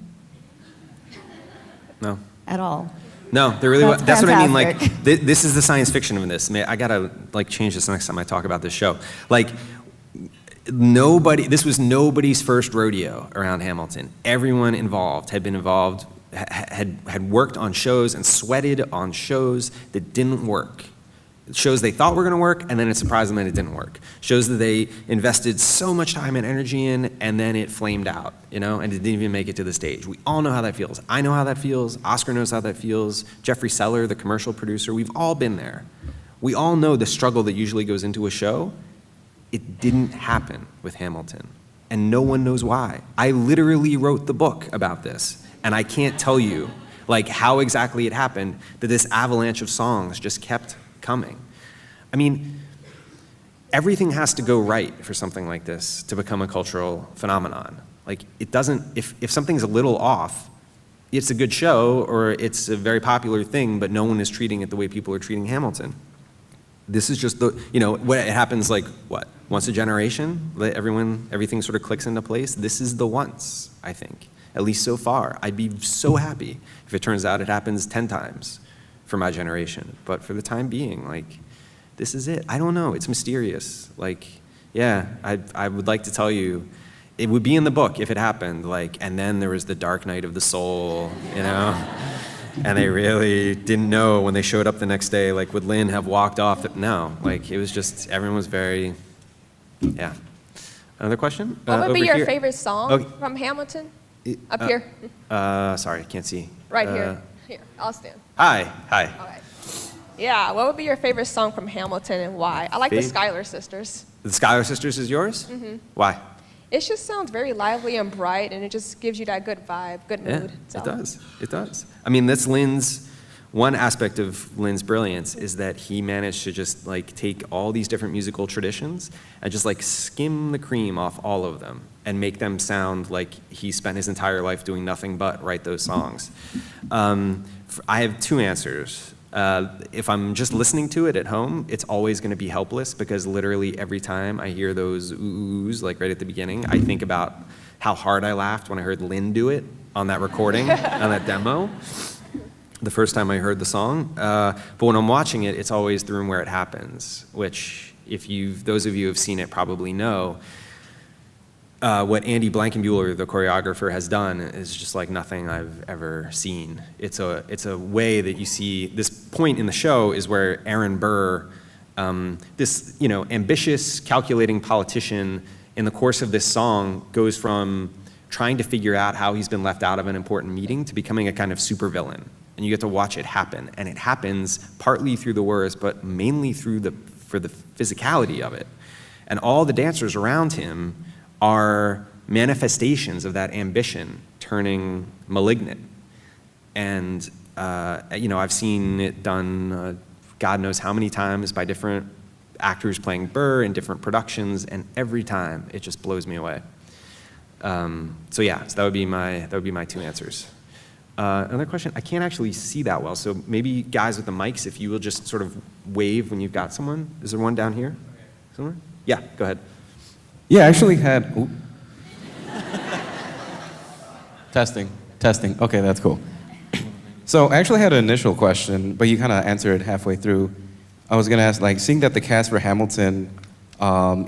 No. At all? No, there really was. That's what I mean. Like, fantastic. this is the science fiction of this. I gotta like change this next time I talk about this show. Like, this was nobody's first rodeo around Hamilton. Everyone involved had been involved, had worked on shows and sweated on shows that didn't work. Shows they thought were going to work, and then it surprised them that it didn't work. Shows that they invested so much time and energy in, and then it flamed out, and it didn't even make it to the stage. We all know how that feels. I know how that feels. Oscar knows how that feels. Jeffrey Seller, the commercial producer, we've all been there. We all know the struggle that usually goes into a show. It didn't happen with Hamilton, and no one knows why. I literally wrote the book about this, and I can't tell you like how exactly it happened that this avalanche of songs just kept coming. I mean, everything has to go right for something like this to become a cultural phenomenon. Like, it doesn't, if something's a little off, it's a good show or it's a very popular thing, but no one is treating it the way people are treating Hamilton. This is just what it happens like, once a generation? Everything sort of clicks into place. This is the once, I think, at least so far. I'd be so happy if it turns out it happens 10 times. For my generation, but for the time being, like, this is it. I don't know, it's mysterious. Like, yeah, I would like to tell you, it would be in the book if it happened, like, and then there was the dark night of the soul, and they really didn't know when they showed up the next day, like, would Lin have walked off? No, like, it was just, everyone was very, yeah. Another question? What would be your here. favorite song from Hamilton? Up here? Sorry, I can't see. Right here. Here, I'll stand. Hi. Okay. Yeah, what would be your favorite song from Hamilton and why? I like the Schuyler Sisters. The Schuyler Sisters is yours? Mm-hmm. Why? It just sounds very lively and bright, and it just gives you that good vibe, good mood. Yeah, it does. I mean, that's one aspect of Lin's brilliance is that he managed to just like take all these different musical traditions and just like skim the cream off all of them and make them sound like he spent his entire life doing nothing but write those songs. I have two answers. If I'm just listening to it at home, it's always going to be Helpless, because literally every time I hear those oohs, like right at the beginning, I think about how hard I laughed when I heard Lin do it on that recording, on that demo, the first time I heard the song. But when I'm watching it, it's always The Room Where It Happens, which those of you who have seen it probably know. What Andy Blankenbuehler, the choreographer, has done is just like nothing I've ever seen. It's a way that you see, this point in the show is where Aaron Burr, this ambitious, calculating politician, in the course of this song goes from trying to figure out how he's been left out of an important meeting to becoming a kind of supervillain. And you get to watch it happen. And it happens partly through the words, but mainly for the physicality of it. And all the dancers around him are manifestations of that ambition turning malignant. And, I've seen it done God knows how many times by different actors playing Burr in different productions, and every time it just blows me away. So that would be my two answers. Another question, I can't actually see that well, so maybe guys with the mics, if you will just sort of wave when you've got someone. Is there one down here somewhere? Yeah, go ahead. Yeah, I actually had. Ooh. Testing. Okay, that's cool. So I actually had an initial question, but you kind of answered it halfway through. I was going to ask, like, seeing that the cast for Hamilton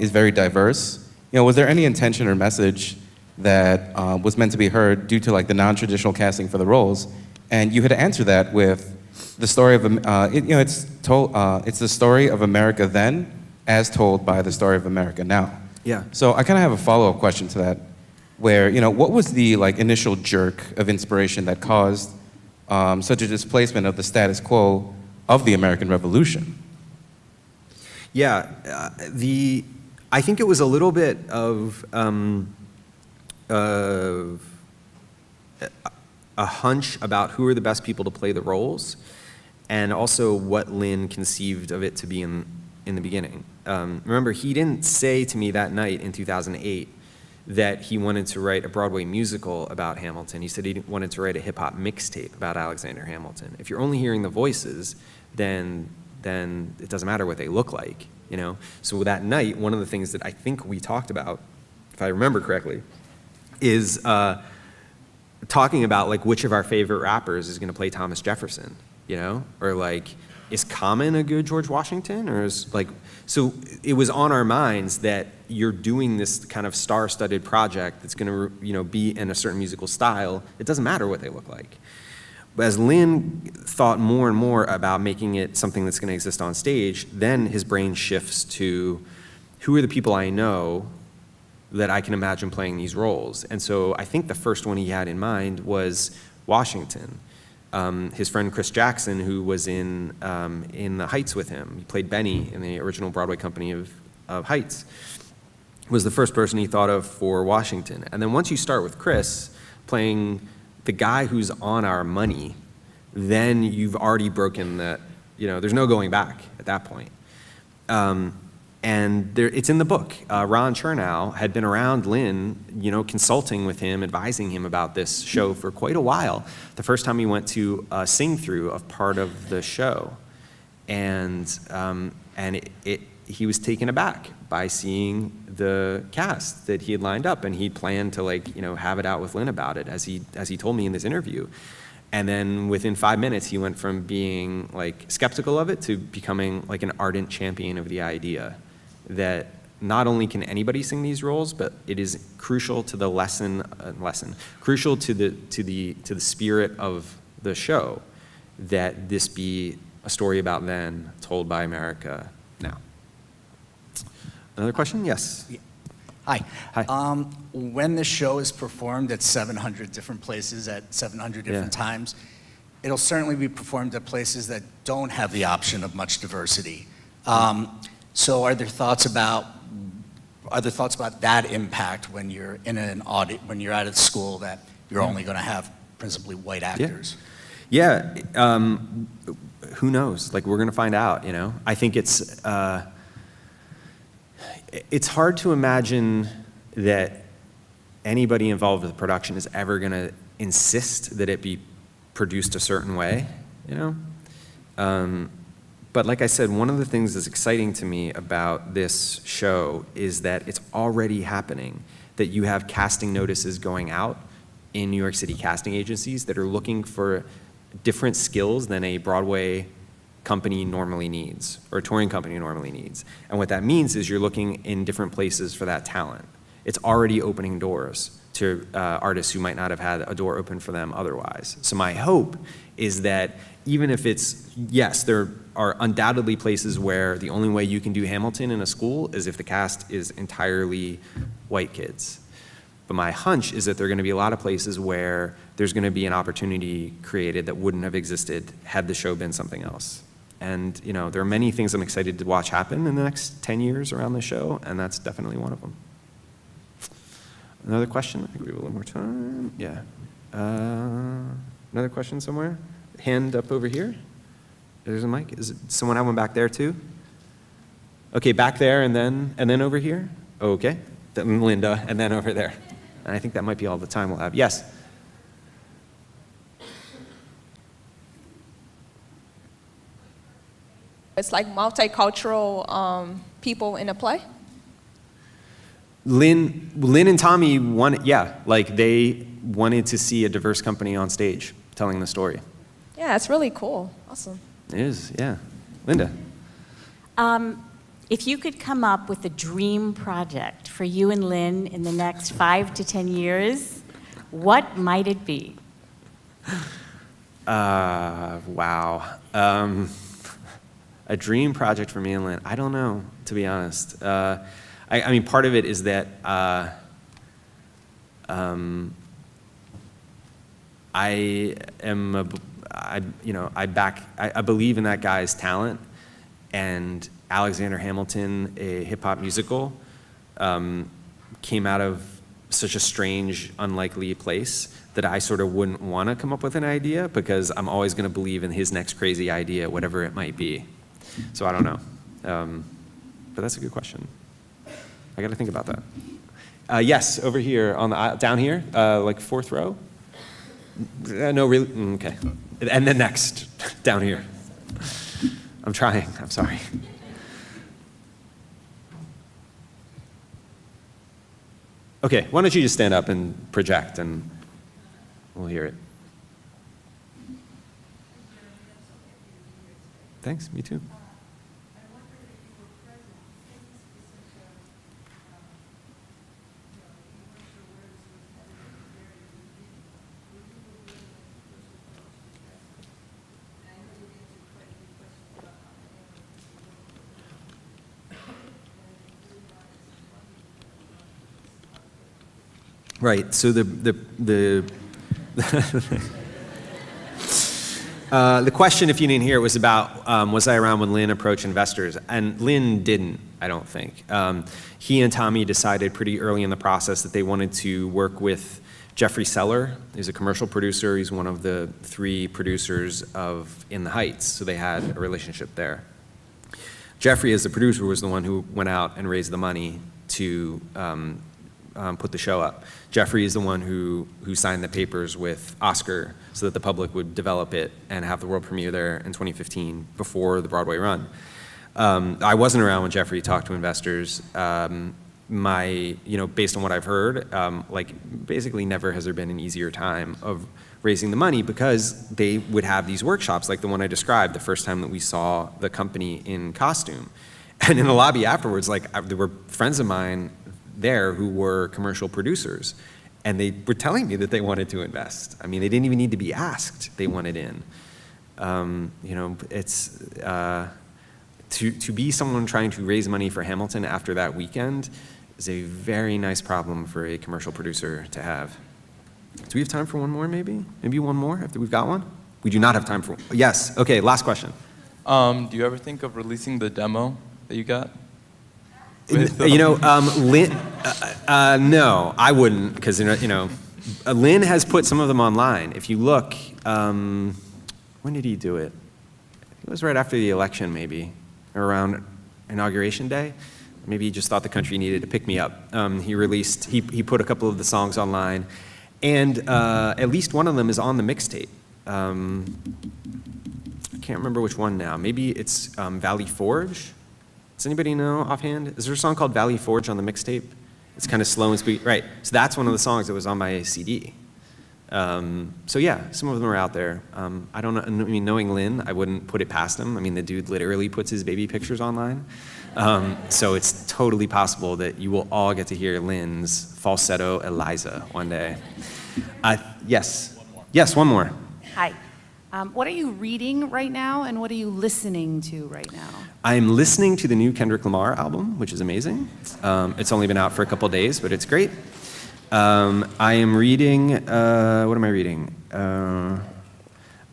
is very diverse, was there any intention or message that was meant to be heard due to like the non-traditional casting for the roles? And you had answered that with the story of, it's the story of America then, as told by the story of America now. Yeah. So I kind of have a follow-up question to that, where what was the like initial jerk of inspiration that caused such a displacement of the status quo of the American Revolution? Yeah, I think it was a little bit of a hunch about who are the best people to play the roles, and also what Lin conceived of it to be in the beginning. Remember, he didn't say to me that night in 2008 that he wanted to write a Broadway musical about Hamilton. He said he wanted to write a hip-hop mixtape about Alexander Hamilton. If you're only hearing the voices, then it doesn't matter what they look like, So that night, one of the things that I think we talked about, if I remember correctly, is talking about like which of our favorite rappers is going to play Thomas Jefferson, or like, is Common a good George Washington, or is like, so it was on our minds that you're doing this kind of star-studded project that's going to be in a certain musical style. It doesn't matter what they look like. But as Lin thought more and more about making it something that's going to exist on stage, then his brain shifts to who are the people I know that I can imagine playing these roles. And so I think the first one he had in mind was Washington. His friend Chris Jackson, who was in The Heights with him, he played Benny in the original Broadway company of Heights, was the first person he thought of for Washington. And then once you start with Chris playing the guy who's on our money, then you've already broken that, there's no going back at that point. And it's in the book. Ron Chernow had been around Lin, consulting with him, advising him about this show for quite a while. The first time he went to a sing-through of part of the show, and he was taken aback by seeing the cast that he had lined up, and he planned to have it out with Lin about it, as he told me in this interview. And then within 5 minutes, he went from being skeptical of it to becoming an ardent champion of the idea that not only can anybody sing these roles, but it is crucial to the crucial to the spirit of the show that this be a story about then told by America now. Another question? Yes. Hi. Hi. When the show is performed at 700 different places at 700 different times, it'll certainly be performed at places that don't have the option of much diversity. So are there thoughts about that impact when you're in an audit, when you're at a school that you're only going to have principally white actors? Yeah. Who knows? We're going to find out. I think it's hard to imagine that anybody involved with the production is ever going to insist that it be produced a certain way. But like I said, one of the things that's exciting to me about this show is that it's already happening, that you have casting notices going out in New York City casting agencies that are looking for different skills than a Broadway company normally needs, or a touring company normally needs. And what that means is you're looking in different places for that talent. It's already opening doors to artists who might not have had a door open for them otherwise. So my hope is that even if yes, there are undoubtedly places where the only way you can do Hamilton in a school is if the cast is entirely white kids. But my hunch is that there are going to be a lot of places where there's going to be an opportunity created that wouldn't have existed had the show been something else. And there are many things I'm excited to watch happen in the next 10 years around the show, and that's definitely one of them. Another question? I think we have a little more time. Yeah. Another question somewhere? Hand up over here. There's a mic. Does someone have one back there too? Okay, back there and then over here. Okay, then Linda and then over there. And I think that might be all the time we'll have. Yes. It's like multicultural people in a play? Lynn and Tommy they wanted to see a diverse company on stage telling the story. Yeah, it's really cool. Awesome. It is, yeah. Linda? If you could come up with a dream project for you and Lynn in the next 5 to 10 years, what might it be? Wow. A dream project for me and Lynn. I don't know, to be honest. I mean, part of it is that I believe in that guy's talent, and Alexander Hamilton, a hip hop musical, came out of such a strange, unlikely place that I sort of wouldn't want to come up with an idea, because I'm always going to believe in his next crazy idea, whatever it might be. So I don't know. But that's a good question. I got to think about that. Yes, over here on the aisle, down here, like 4th row. No, really. Okay. And then next, down here. I'm trying. I'm sorry. Okay, why don't you just stand up and project, and we'll hear it. Thanks. Me too. Right. So the question, if you didn't hear, was about was I around when Lynn approached investors? And Lynn didn't, I don't think. He and Tommy decided pretty early in the process that they wanted to work with Jeffrey Seller. He's a commercial producer. He's one of the 3 producers of In the Heights. So they had a relationship there. Jeffrey, as the producer, was the one who went out and raised the money to put the show up. Jeffrey is the one who signed the papers with Oscar so that the public would develop it and have the world premiere there in 2015 before the Broadway run. I wasn't around when Jeffrey talked to investors. Based on what I've heard, basically never has there been an easier time of raising the money, because they would have these workshops like the one I described the first time that we saw the company in costume. And in the lobby afterwards, there were friends of mine there who were commercial producers, and they were telling me that they wanted to invest. I mean, they didn't even need to be asked, they wanted in. It's to be someone trying to raise money for Hamilton after that weekend is a very nice problem for a commercial producer to have. Do we have time for one more, maybe? Maybe one more after we've got one? We do not have time for one. Yes, okay, last question. Do you ever think of releasing the demo that you got? Lynn, no, I wouldn't, because Lynn has put some of them online. If you look, when did he do it? It was right after the election, maybe, or around Inauguration Day. Maybe he just thought the country needed to pick me up. He put a couple of the songs online, and at least one of them is on the mixtape. I can't remember which one now. Maybe it's Valley Forge. Does anybody know offhand? Is there a song called Valley Forge on the mixtape? It's kind of slow and sweet. Right, so that's one of the songs that was on my CD. So yeah, some of them are out there. I don't know, I mean, knowing Lynn, I wouldn't put it past him. I mean, the dude literally puts his baby pictures online. So it's totally possible that you will all get to hear Lynn's falsetto Eliza one day. Yes. Yes, one more. Hi. What are you reading right now, and what are you listening to right now? I'm listening to the new Kendrick Lamar album, which is amazing. It's only been out for a couple days, but it's great. I am reading, what am I reading?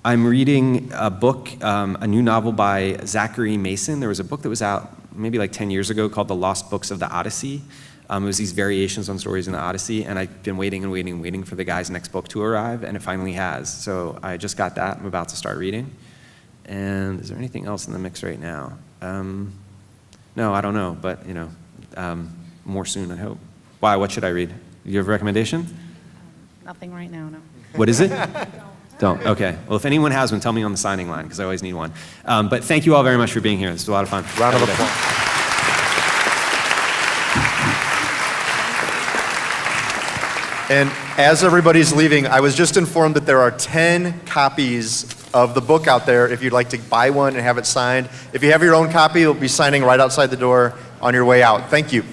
I'm reading a book, a new novel by Zachary Mason. There was a book that was out maybe like 10 years ago called The Lost Books of the Odyssey. It was these variations on stories in the Odyssey, and I've been waiting for the guy's next book to arrive, and it finally has. So I just got that. I'm about to start reading. And is there anything else in the mix right now? No, I don't know, but more soon, I hope. Why? What should I read? Do you have a recommendation? Nothing right now, no. What is it? Don't? Okay. Well, if anyone has one, tell me on the signing line, because I always need one. But thank you all very much for being here. This was a lot of fun. Round of Have a good day. applause. And as everybody's leaving, I was just informed that there are 10 copies of the book out there if you'd like to buy one and have it signed. If you have your own copy, it'll be signing right outside the door on your way out. Thank you.